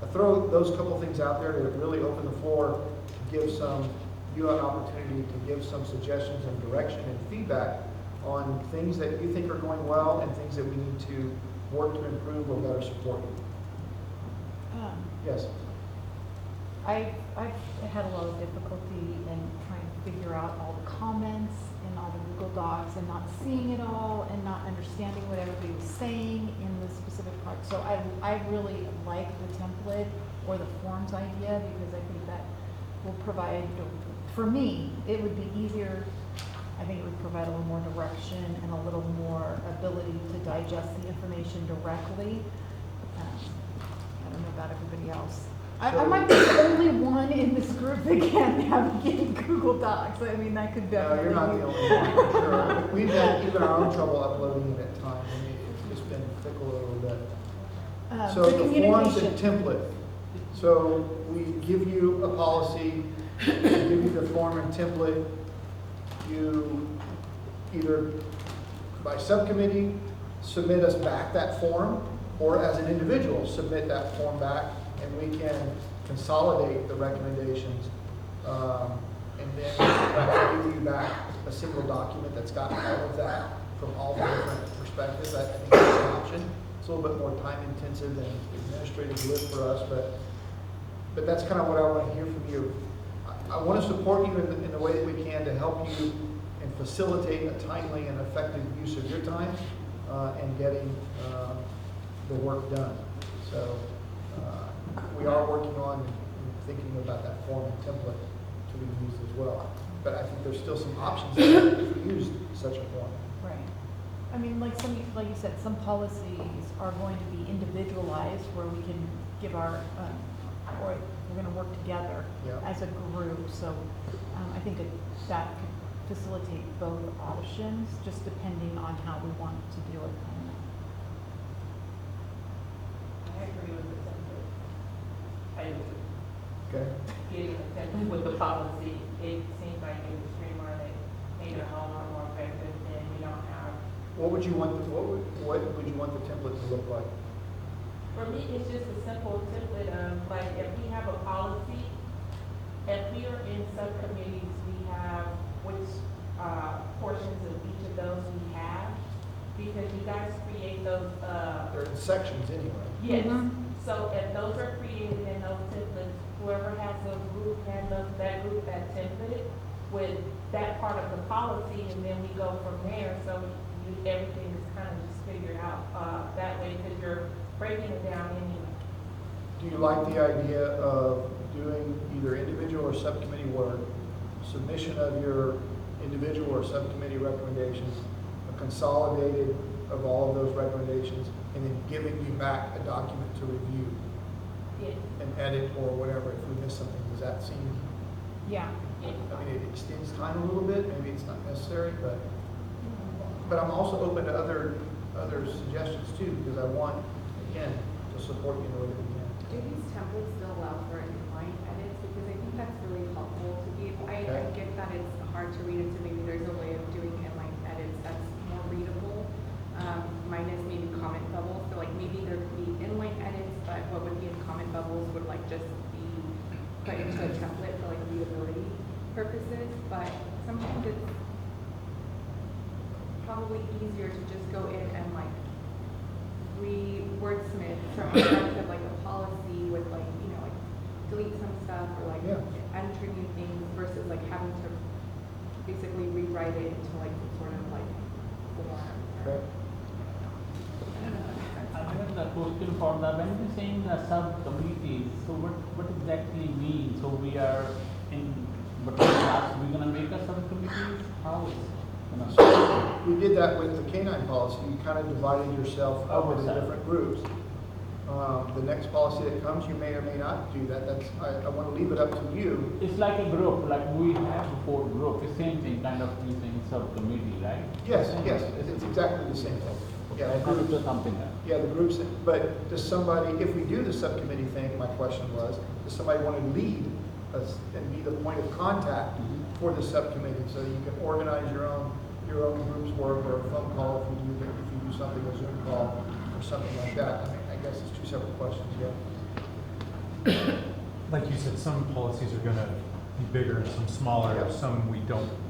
Speaker 1: I throw those couple things out there to really open the floor, to give you an opportunity to give some suggestions and direction and feedback on things that you think are going well and things that we need to work to improve or better support you. Yes.
Speaker 4: I've had a lot of difficulty in trying to figure out all the comments in all the Google Docs and not seeing it all and not understanding what everybody was saying in the specific part. So I really like the template or the forms idea, because I think that will provide, for me, it would be easier. I think it would provide a little more direction and a little more ability to digest the information directly. I don't know about everybody else. I might be the only one in this group that can't navigate Google Docs. I mean, that could definitely.
Speaker 1: No, you're not the only one, for sure. We've had even our own trouble uploading it at times. I mean, it's just been fickle a little bit. So the forms and template. So we give you a policy, we give you the form and template. you either by subcommittee, submit us back that form, or as an individual, submit that form back, and we can consolidate the recommendations, and then perhaps give you back a single document that's got all of that from all the different perspectives. I think that's an option. It's a little bit more time intensive and administrative lift for us, but that's kind of what I want to hear from you. I want to support you in the way that we can to help you and facilitate a timely and effective use of your time and getting the work done. So we are working on thinking about that form and template to be used as well. But I think there's still some options there if we used such a form.
Speaker 4: Right. I mean, like you said, some policies are going to be individualized where we can give our, or we're gonna work together
Speaker 1: Yeah.
Speaker 4: as a group. So I think that could facilitate both options, just depending on how we want to do it.
Speaker 5: I agree with the template. I do.
Speaker 1: Okay?
Speaker 5: Getting a template with the policy, it seems like it would streamline it, make it a whole lot more effective, and we don't have.
Speaker 1: What would you want the template to look like?
Speaker 5: For me, it's just a simple template of, like, if we have a policy, if we are in subcommittees, we have which portions of each of those we have, because you guys create those,
Speaker 1: They're in sections anyway.
Speaker 5: yes.
Speaker 4: Mhm.
Speaker 5: So if those are created in those templates, whoever has those group, that template with that part of the policy, and then we go from there, so everything is kind of just figured out, that way, because you're breaking it down anyway.
Speaker 1: Do you like the idea of doing either individual or subcommittee work, submission of your individual or subcommittee recommendations, a consolidated of all of those recommendations, and then giving you back a document to review
Speaker 5: Yes,
Speaker 1: and edit or whatever if we miss something? Does that seem,
Speaker 4: Yeah.
Speaker 5: yes.
Speaker 1: I mean, it extends time a little bit, maybe it's not necessary, but I'm also open to other suggestions too, because I want, again, to support you in the way that we can.
Speaker 2: Do these templates still allow for inline edits? Because I think that's really helpful to be able, I
Speaker 1: Okay.
Speaker 2: get that it's hard to read it, so maybe there's a way of doing inline edits that's more readable. Mine is maybe comment bubbles, so like maybe there could be inline edits, but what would be in comment bubbles would like just be put into a template for like readability purposes, but sometimes it's probably easier to just go in and like re-wordsmith from a perspective like a policy with like, you know, like delete some stuff or like
Speaker 1: Yeah.
Speaker 2: enter new things versus like having to basically rewrite it into like some sort of like form.
Speaker 1: Okay?
Speaker 12: I have the question for the, when we saying the subcommittees, so what exactly mean? So we are in, but we're gonna make a subcommittees, how is it?
Speaker 1: So we did that with the canine policy. You kind of divided yourself up into
Speaker 12: Oversight.
Speaker 1: different groups. The next policy that comes, you may or may not do that. I want to leave it up to you.
Speaker 12: It's like a group, like we have 4 group, the same thing, kind of using subcommittee, right?
Speaker 1: Yes, yes, it's exactly the same thing. Yeah, the
Speaker 12: I thought it
Speaker 1: groups,
Speaker 12: was something else.
Speaker 1: yeah, the groups, but does somebody, if we do the subcommittee thing, my question was, does somebody want to lead us and be the point of contact for the subcommittee? So you can organize your own group's work or a phone call if you do something, a Zoom call or something like that. I mean, I guess it's 2 separate questions, yeah.
Speaker 3: Like you said, some policies are gonna be bigger and some smaller,
Speaker 1: Yeah.
Speaker 3: some we're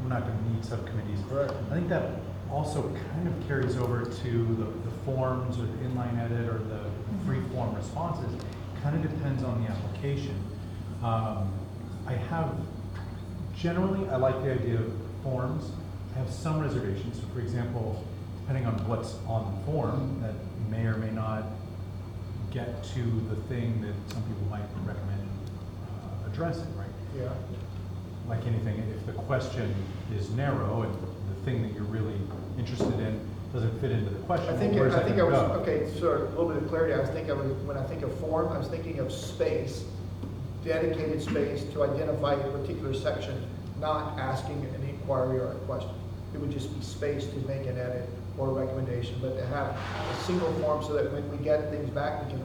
Speaker 3: not gonna need subcommittees.
Speaker 1: Correct.
Speaker 3: I think that also kind of carries over to the forms or the inline edit or the free form responses. Kind of depends on the application. Generally, I like the idea of forms. I have some reservations. So for example, depending on what's on the form, that may or may not get to the thing that some people might recommend addressing, right?
Speaker 1: Yeah.
Speaker 3: Like anything, if the question is narrow and the thing that you're really interested in doesn't fit into the question,
Speaker 1: I think
Speaker 3: where's that
Speaker 1: I
Speaker 3: gonna
Speaker 1: was,
Speaker 3: go?
Speaker 1: okay, so a little bit of clarity. When I think of form, I was thinking of space, dedicated space to identify a particular section, not asking an inquiry or a question. It would just be space to make an edit or a recommendation, but to have a single form so that when we get things back, we can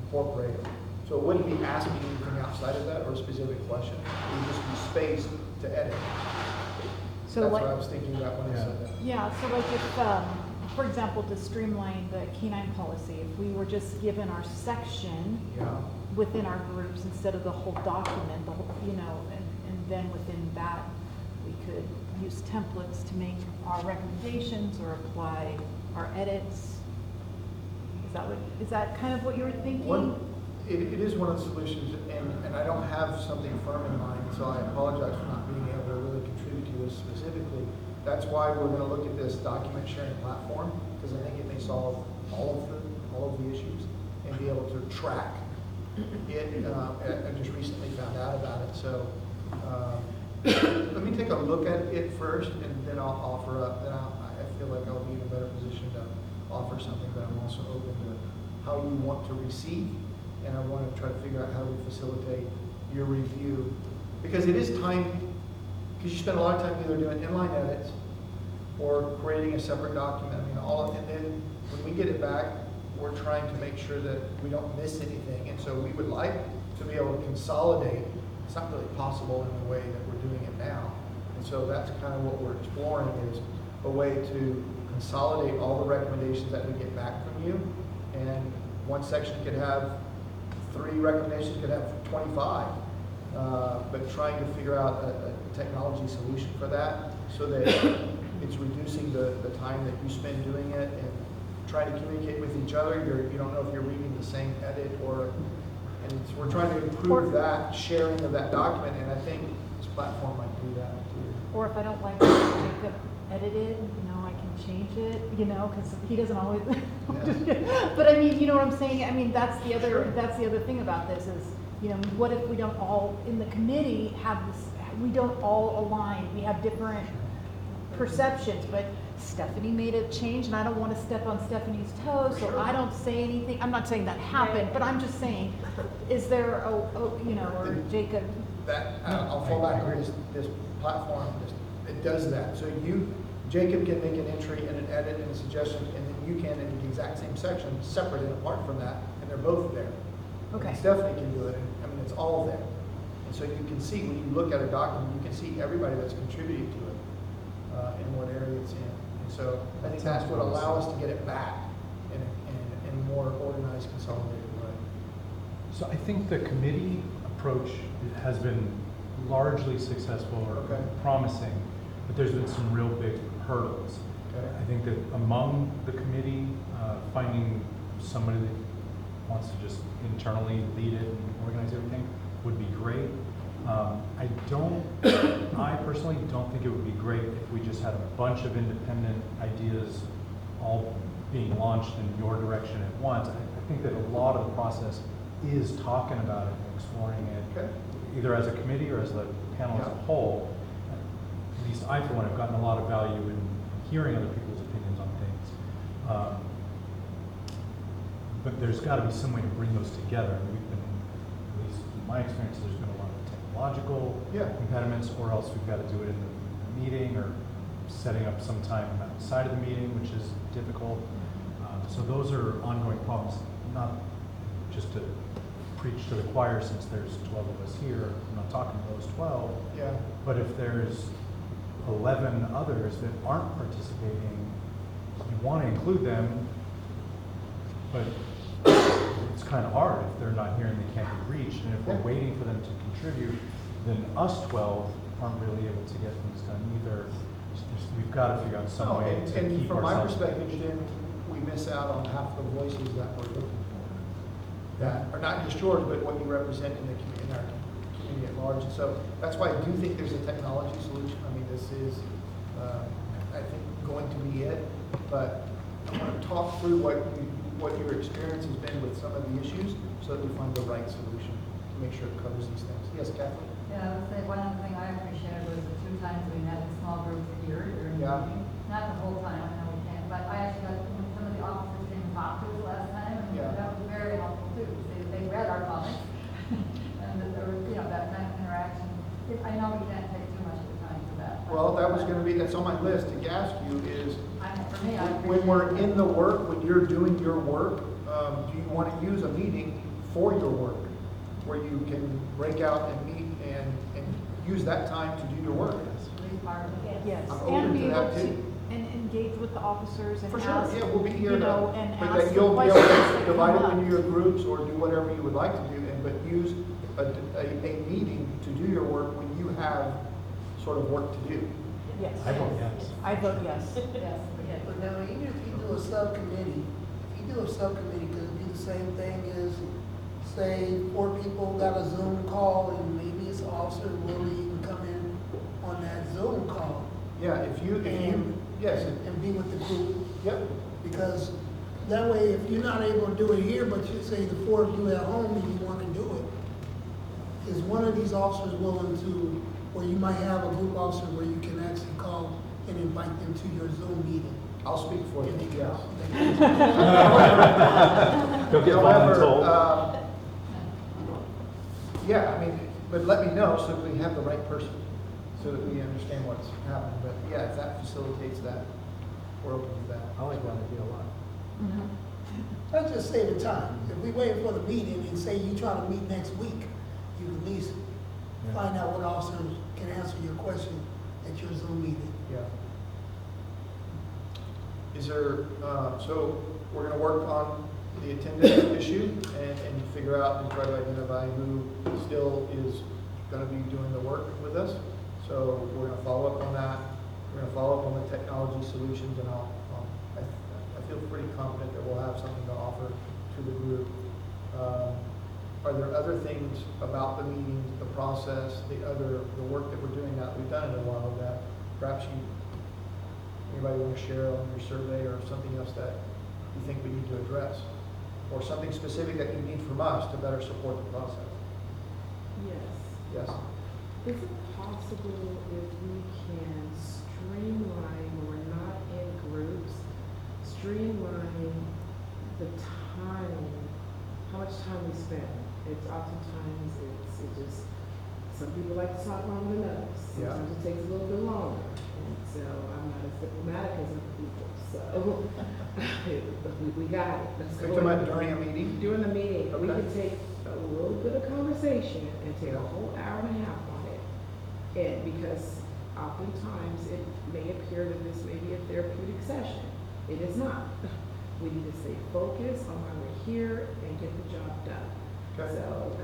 Speaker 1: incorporate them. So it wouldn't be asking anything outside of that or a specific question. It would just be space to edit.
Speaker 4: So
Speaker 1: That's
Speaker 4: like,
Speaker 1: what I was thinking about when I said that.
Speaker 4: yeah, so like if, for example, to streamline the canine policy, if we were just given our section
Speaker 1: Yeah.
Speaker 4: within our groups instead of the whole document, the whole, you know, and then within that, we could use templates to make our recommendations or apply our edits. Is that kind of what you were thinking?
Speaker 1: It is one of the solutions, and I don't have something firm in mind, so I apologize for not being able to really contribute to this specifically. That's why we're gonna look at this document sharing platform, because I think it may solve all of the issues and be able to track it. I just recently found out about it, so let me take a look at it first, and then I'll offer up. Then I feel like I'll be in a better position to offer something, but I'm also open to how you want to receive, and I want to try to figure out how we facilitate your review, because it is time, because you spend a lot of time either doing inline edits or creating a separate document. I mean, and then when we get it back, we're trying to make sure that we don't miss anything, and so we would like to be able to consolidate. It's not really possible in the way that we're doing it now, and so that's kind of what we're exploring, is a way to consolidate all the recommendations that we get back from you, and one section could have 3 recommendations, could have 25, but trying to figure out a technology solution for that so that it's reducing the time that you spend doing it and trying to communicate with each other. You don't know if you're reading the same edit and so we're trying to improve that sharing of that document, and I think this platform might do that too.
Speaker 4: Or if I don't like what Jacob edited, you know, I can change it, you know, because he doesn't always. But I mean, you know what I'm saying? I mean, that's the other thing about this is, you know, what if we don't all in the committee have this? We don't all align. We have different perceptions, but Stephanie made a change, and I don't want to step on Stephanie's toes, so I don't say anything. I'm not saying that happened, but I'm just saying, is there you know, or Jacob?
Speaker 1: That I'll fall back on this platform. It does that. So Jacob can make an entry and an edit and a suggestion, and then you can in the exact same section, separate and apart from that, and they're both there.
Speaker 4: Okay.
Speaker 1: And Stephanie can do it. I mean, it's all there. And so you can see, when you look at a document, you can see everybody that's contributing to it and what area it's in. And so I think that's what allows us to get it back in a more organized, consolidated way.
Speaker 3: So I think the committee approach has been largely successful or
Speaker 1: Okay.
Speaker 3: promising, but there's been some real big hurdles.
Speaker 1: Okay.
Speaker 3: I think that among the committee, finding somebody that wants to just internally lead it and organize everything would be great. I personally don't think it would be great if we just had a bunch of independent ideas all being launched in your direction at once. I think that a lot of the process is talking about it and exploring it,
Speaker 1: Okay.
Speaker 3: either as a committee or as the panel as a
Speaker 1: Yeah.
Speaker 3: whole. At least I, for one, have gotten a lot of value in hearing other people's opinions on things. But there's got to be some way to bring those together. And we've been, at least in my experience, there's been a lot of technological impediments, or else we've got to do it in the meeting or setting up some time outside of the meeting, which is difficult. So those are ongoing problems, not just to preach to the choir since there's 12 of us here. I'm not talking to those 12.
Speaker 1: Yeah.
Speaker 3: But if there's 11 others that aren't participating, you want to include them, but it's kind of hard if they're not here and they can't be reached. And if we're waiting for them to contribute, then us 12 aren't really able to get things done either. We've got to figure out some way to
Speaker 1: and
Speaker 3: keep
Speaker 1: from my
Speaker 3: ourselves.
Speaker 1: perspective, Jim, we miss out on half the voices that we're looking for. That are not just yours, but what you represent in our community at large. And so that's why I do think there's a technology solution. I mean, this is, I think, going to be it. But I want to talk through what your experience has been with some of the issues so that we find the right solution to make sure it covers these things. Yes, Kathleen?
Speaker 7: Yeah, I would say one other thing I appreciated was the 2 times we met in small groups here during the
Speaker 1: Yeah.
Speaker 7: meeting. Not the whole time, I know we can't, but I actually got some of the officers came and talked to us last time, and
Speaker 1: Yeah.
Speaker 7: that was very helpful too. They read our comments, and that there was, you know, that kind of interaction. I know we can't take too much of the time for that. but-
Speaker 1: Well, that was going to be, that's on my list to ask you is,
Speaker 7: For me, I
Speaker 1: when we're
Speaker 7: appreciate
Speaker 1: in the work, when you're doing your work, do you want to use a meeting for your work where you can break out and meet and use that time to do your work?
Speaker 7: part of it.
Speaker 4: Yes,
Speaker 1: I'm
Speaker 4: and
Speaker 1: open
Speaker 4: be
Speaker 1: to
Speaker 4: able
Speaker 1: that
Speaker 4: to,
Speaker 1: too.
Speaker 4: and engage with the officers and
Speaker 1: For sure,
Speaker 4: ask,
Speaker 1: yeah, we'll be here
Speaker 4: you
Speaker 1: to,
Speaker 4: know, and
Speaker 1: but
Speaker 4: ask
Speaker 1: that
Speaker 4: the
Speaker 1: you'll be able
Speaker 4: questions
Speaker 1: to
Speaker 4: that
Speaker 1: divide
Speaker 4: come
Speaker 1: it
Speaker 4: up.
Speaker 1: into your groups or do whatever you would like to do, but use a meeting to do your work when you have sort of work to do.
Speaker 4: Yes.
Speaker 3: I vote yes.
Speaker 4: I vote yes.
Speaker 7: Yes, yes.
Speaker 13: But now, even if you do a subcommittee, if you do a subcommittee, could it be the same thing as, say, 4 people got a Zoom call and maybe it's Officer Willie can come in on that Zoom call
Speaker 1: Yeah, if you,
Speaker 13: and,
Speaker 1: yes,
Speaker 13: and be with the group?
Speaker 1: yep,
Speaker 13: Because that way, if you're not able to do it here, but you say the 4 of you at home and you want to do it, is one of these officers willing to, or you might have a group officer where you can actually call and invite them to your Zoom meeting?
Speaker 1: I'll speak for you, yes.
Speaker 3: Don't get
Speaker 1: However,
Speaker 3: voluntold.
Speaker 1: yeah, I mean, but let me know so that we have the right person, so that we understand what's happening. But yeah, if that facilitates that, we're open to that.
Speaker 3: I like that idea a lot.
Speaker 4: Mhm.
Speaker 13: Let's just save the time. If we wait for the meeting and say you try to meet next week, you can at least
Speaker 3: Yeah.
Speaker 13: find out what officers can answer your question at your Zoom meeting.
Speaker 1: Yeah. Is there, so we're gonna work on the attendance issue and figure out and try to identify who still is gonna be doing the work with us. So we're gonna follow up on that. We're gonna follow up on the technology solutions, and I feel pretty confident that we'll have something to offer to the group. Are there other things about the meetings, the process, the work that we're doing now that we've done in a while that perhaps anybody want to share on your survey, or something else that you think we need to address? Or something specific that you need from us to better support the process?
Speaker 14: Yes.
Speaker 1: Yes?
Speaker 14: Is it possible if we can streamline, when we're not in groups, streamline the time, how much time we spend? It's oftentimes, it just, some people like to talk longer than others.
Speaker 1: Yeah.
Speaker 14: Sometimes it takes a little bit longer. And so I'm not as diplomatic as other people, so we got it. Let's
Speaker 1: Are you
Speaker 14: go
Speaker 1: talking
Speaker 14: ahead.
Speaker 1: about during a meeting?
Speaker 14: During the meeting, we
Speaker 1: Okay.
Speaker 14: can take a little bit of conversation and take a whole hour and a half on it. And because oftentimes it may appear that this may be a therapeutic session. It is not. We need to stay focused on why we're here and get the job done.
Speaker 1: Okay.
Speaker 14: So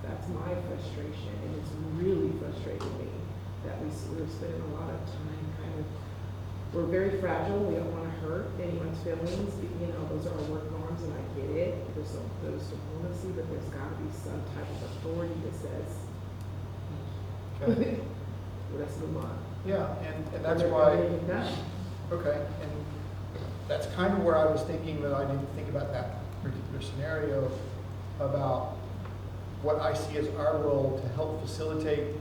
Speaker 14: that's my frustration, and it's really frustrating me that we're spending a lot of time kind of, we're very fragile, we don't want to hurt anyone's feelings, you know, those are our work norms, and I get it, there's diplomacy, but there's got to be some type of authority that says,
Speaker 1: Okay.
Speaker 14: well, let's move on.
Speaker 1: Yeah, and that's
Speaker 14: They're
Speaker 1: why,
Speaker 14: getting done.
Speaker 1: okay, and that's kind of where I was thinking that I didn't think about that particular scenario, about what I see as our role to help facilitate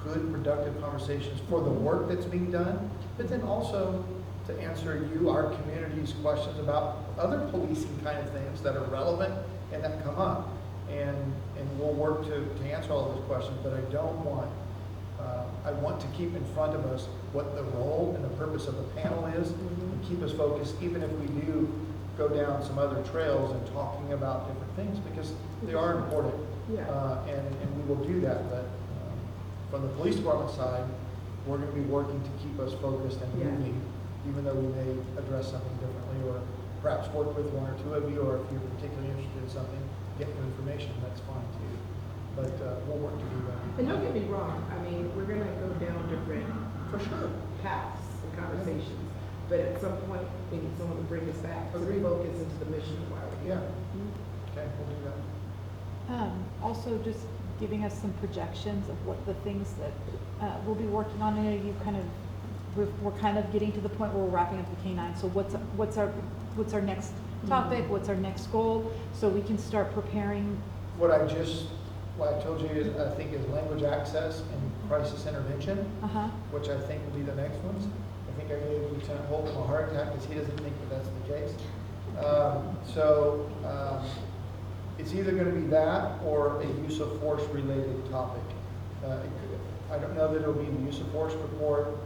Speaker 1: good, productive conversations for the work that's being done, but then also to answer you, our community's questions about other policing kind of things that are relevant and that come up. And we'll work to answer all of those questions, but I don't want, I want to keep in front of us what the role and the purpose of the panel is, and keep us focused, even if we do go down some other trails and talking about different things, because they are important.
Speaker 14: Yeah.
Speaker 1: And we will do that, but from the police department side, we're going to be working to keep us focused and
Speaker 14: Yeah.
Speaker 1: moving, even though we may address something differently, or perhaps work with one or two of you, or if you're particularly interested in something, get new information, that's fine too. But we'll work to do that.
Speaker 14: And don't get me wrong, I mean, we're gonna go down different
Speaker 1: For sure.
Speaker 14: paths and conversations, but at some point, we need someone to bring us back, to refocus into the mission of why we're
Speaker 1: Yeah.
Speaker 14: here.
Speaker 1: Okay, we'll do that.
Speaker 4: Also, just giving us some projections of what the things that we'll be working on. I know you kind of, we're kind of getting to the point where we're wrapping up the K-9. So what's our next topic? What's our next goal? So we can start preparing.
Speaker 1: What I told you is, I think, is language access and crisis intervention, which I think will be the next ones. I think I gave Lieutenant Holcomb a heart attack because he doesn't think that that's the case. It's either going to be that or a use of force related topic. I don't know that it'll be the use of force report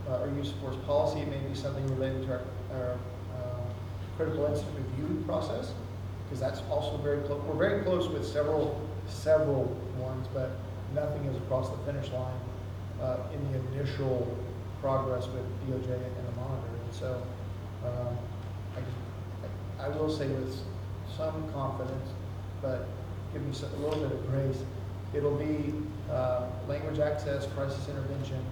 Speaker 1: or use of force policy. It may be something related to our critical incident review process, because that's also very close. We're very close with several ones, but nothing is across the finish line in the initial progress with DOJ and the monitor. And so, I will say with some confidence, but give me a little bit of grace, it'll be language access, crisis intervention,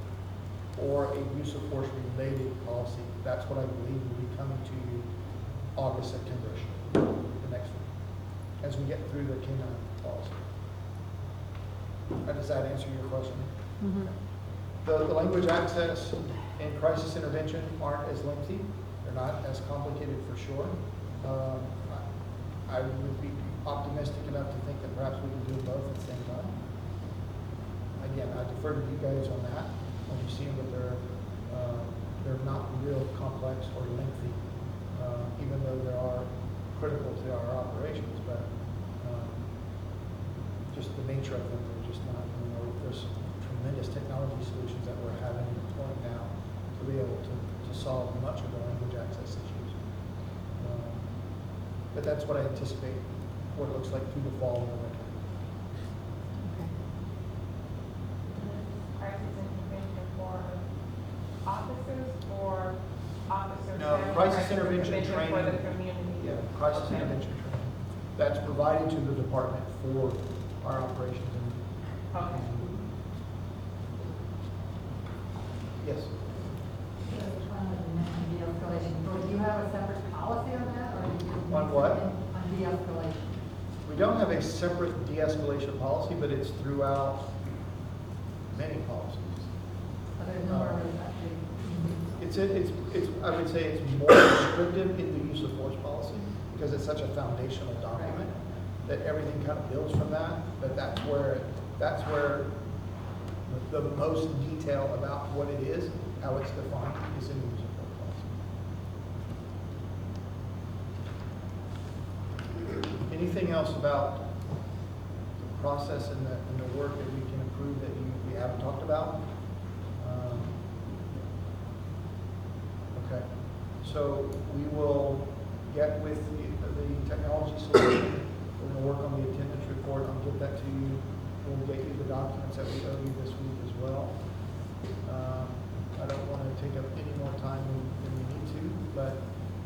Speaker 1: or a use of force related policy. That's what I believe will be coming to you August, September-ish, the next week, as we get through the canine policy. Does that answer your question?
Speaker 4: Mhm.
Speaker 1: The language access and crisis intervention aren't as lengthy. They're not as complicated for sure. I would be optimistic enough to think that perhaps we can do both at the same time. Again, I defer to you guys on that when you see them, but they're not real complex or lengthy, even though they are critical to our operations. But just the nature of them, they're just not. There's tremendous technology solutions that we're having to deploy now to be able to solve much of the language access issues. But that's what I anticipate, what it looks like through the fall and the winter.
Speaker 5: Crisis intervention for officers or officers?
Speaker 1: No,
Speaker 5: and
Speaker 1: crisis intervention
Speaker 5: for the
Speaker 1: training.
Speaker 5: community?
Speaker 1: Yeah, crisis
Speaker 5: Okay.
Speaker 1: intervention training. That's provided to the department for our operations.
Speaker 5: Okay.
Speaker 1: Yes.
Speaker 7: Which one was the mentioned de-escalation? So do you have a separate policy on that, or do you?
Speaker 1: On what?
Speaker 7: On de-escalation.
Speaker 1: We don't have a separate de-escalation policy, but it's throughout many policies.
Speaker 7: So there's nowhere where it's actually.
Speaker 1: It's, I would say it's more restrictive in the use of force policy because it's such a foundational document that everything kind of builds from that. But that's where the most detail about what it is, how it's defined, is in the use of force policy. Anything else about the process and the work that we can improve that we haven't talked about? Okay, so we will get with the technology solution. We're going to work on the attendance report. I'll get that to you. We'll get you the documents that we owe you this week as well. I don't want to take up any more time than we need to, but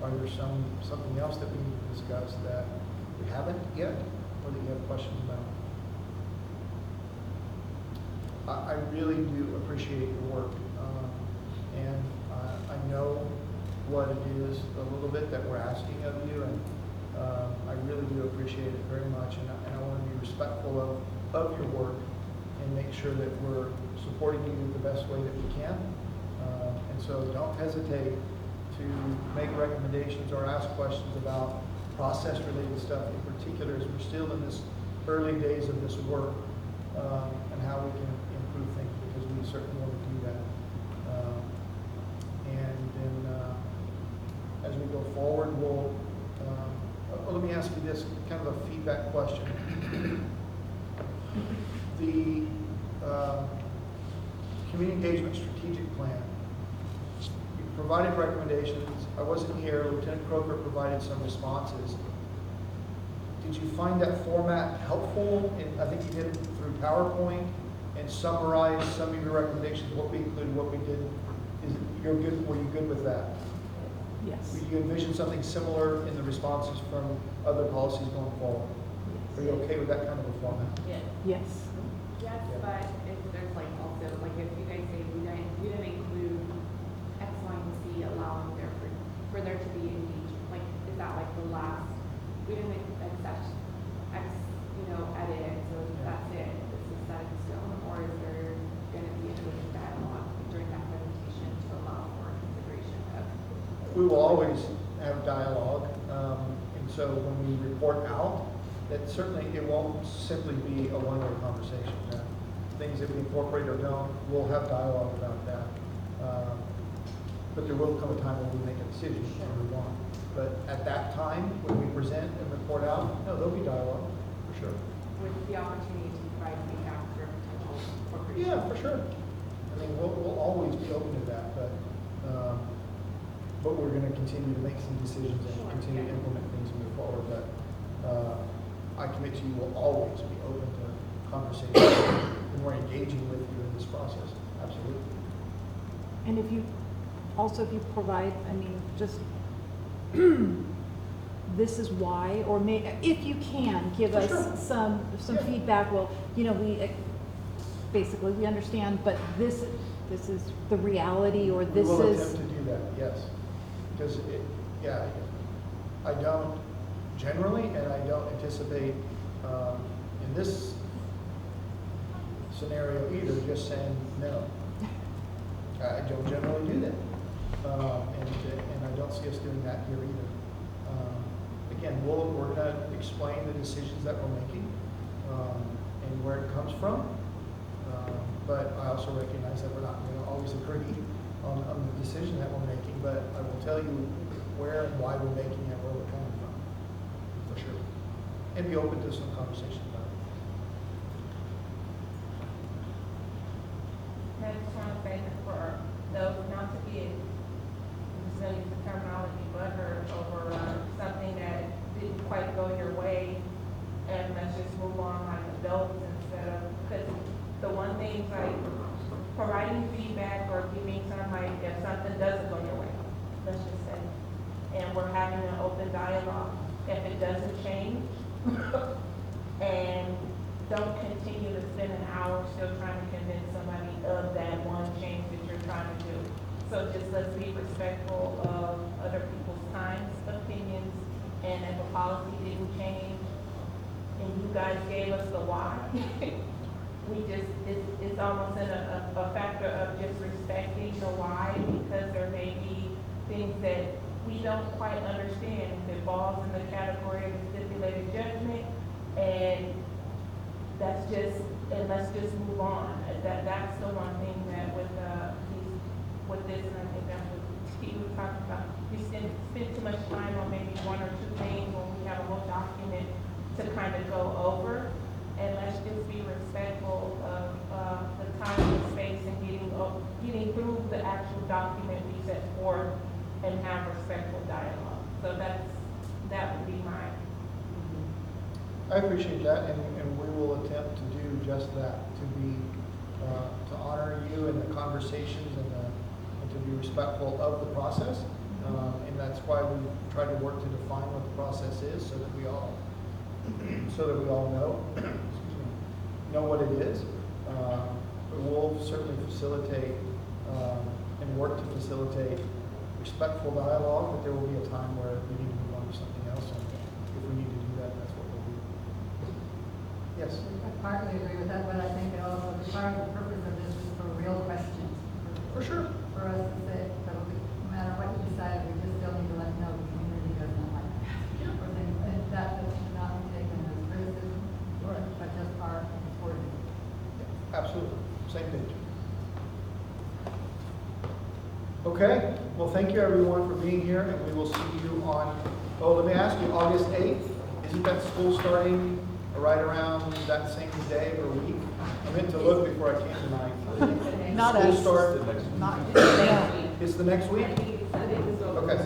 Speaker 1: are there something else that we need to discuss that we haven't yet, or that you have questions about? I really do appreciate your work, and I know what it is a little bit that we're asking of you, and I really do appreciate it very much, and I want to be respectful of your work and make sure that we're supporting you the best way that we can. And so don't hesitate to make recommendations or ask questions about process-related stuff, in particular as we're still in this early days of this work, and how we can improve things, because we certainly want to do that. And then as we go forward, let me ask you this, kind of a feedback question. The community engagement strategic plan, you provided recommendations. I wasn't here. Lieutenant Croker provided some responses. Did you find that format helpful? And I think you did it through PowerPoint and summarized some of your recommendations, what we included, what we did. Were you good with that?
Speaker 4: Yes.
Speaker 1: Would you envision something similar in the responses from other policies going forward? Are you okay with that kind of a format?
Speaker 2: Yes.
Speaker 4: Yes.
Speaker 2: Yes, but if there's like also, like if you guys say we didn't include X, Y, and Z, allowing there for there to be engagement, like, is that like the last, we didn't accept X, edit, so that's it, this is set in stone, or is there gonna be a dialogue during that presentation to allow for consideration of?
Speaker 1: We will always have dialogue, and so when we report out, that certainly it won't simply be a one-way conversation. Things that we incorporate or don't, we'll have dialogue about that. But there will come a time when we make a decision and move on. But at that time, when we present and report out, no, there'll be dialogue, for sure.
Speaker 2: With the opportunity to provide feedback for potential corporations?
Speaker 1: Yeah, for sure. I mean, we'll always be open to that, but we're going to continue to make some decisions and continue to implement things and move forward. But I commit to you, we'll always be open to conversation and we're engaging with you in this process. Absolutely.
Speaker 4: And if you, also if you provide, I mean, just, this is why, or may, if you can, give
Speaker 1: For
Speaker 4: us
Speaker 1: sure.
Speaker 4: some
Speaker 1: Yeah.
Speaker 4: feedback, well, you know, basically, we understand, but this is the reality, or this
Speaker 1: We will
Speaker 4: is.
Speaker 1: attempt to do that, yes. Because yeah, I don't generally, and I don't anticipate in this scenario either, just saying no. I don't generally do that. And I don't see us doing that here either. Again, we're going to explain the decisions that we're making and where it comes from. But I also recognize that we're not going to always agree on the decision that we're making, but I will tell you where and why we're making it, where we're coming from, for sure. And be open to some conversation about it.
Speaker 5: I just want to say that for those not to be, I'm just going to use the terminology, butthurt over something that didn't quite go your way, and let's just move on like adults instead of, because the one thing like providing feedback or giving some, like if something doesn't go your way, let's just say, and we're having an open dialogue, if it doesn't change, and don't continue to spend an hour still trying to convince somebody of that one change that you're trying to do. So just let's be respectful of other people's times, opinions, and if a policy didn't change and you guys gave us the why, it's almost in a factor of just respecting the why, because there may be things that we don't quite understand. It falls in the category of stipulated judgment, and let's just move on. That's the one thing that with this, and I think that's what Steve was talking about. We spend too much time on maybe one or two things when we have a whole document to kind of go over. And let's just be respectful of the time and space and getting through the actual document we set forth and have respectful dialogue. So that would be mine.
Speaker 1: I appreciate that, and we will attempt to do just that, to honor you and the conversations and to be respectful of the process. And that's why we try to work to define what the process is, so that we all know what it is. But we'll certainly facilitate and work to facilitate respectful dialogue, but there will be a time where we need to move on to something else, and if we need to do that, that's what we'll do. Yes?
Speaker 7: I partly agree with that, but I think it also, part of the purpose of this is for real questions.
Speaker 1: For sure.
Speaker 7: For us to say, so no matter what you decide, we just still need to let know the community does not like that. Or things, and that should not be taken as criticism,
Speaker 1: Right.
Speaker 7: but just our supporting.
Speaker 1: Absolutely. Same page. Okay. Well, thank you everyone for being here, and we will see you on, let me ask you, August 8th, isn't that school starting right around that same day or week? I meant to look before I came tonight.
Speaker 4: Not
Speaker 1: School
Speaker 4: us.
Speaker 1: start?
Speaker 4: Not,
Speaker 1: It's the next week? Okay.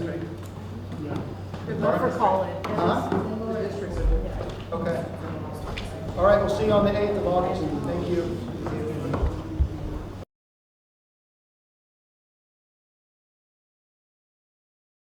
Speaker 4: for calling.
Speaker 1: Huh? Okay. All right, we'll see you on the 8th of August. Thank you.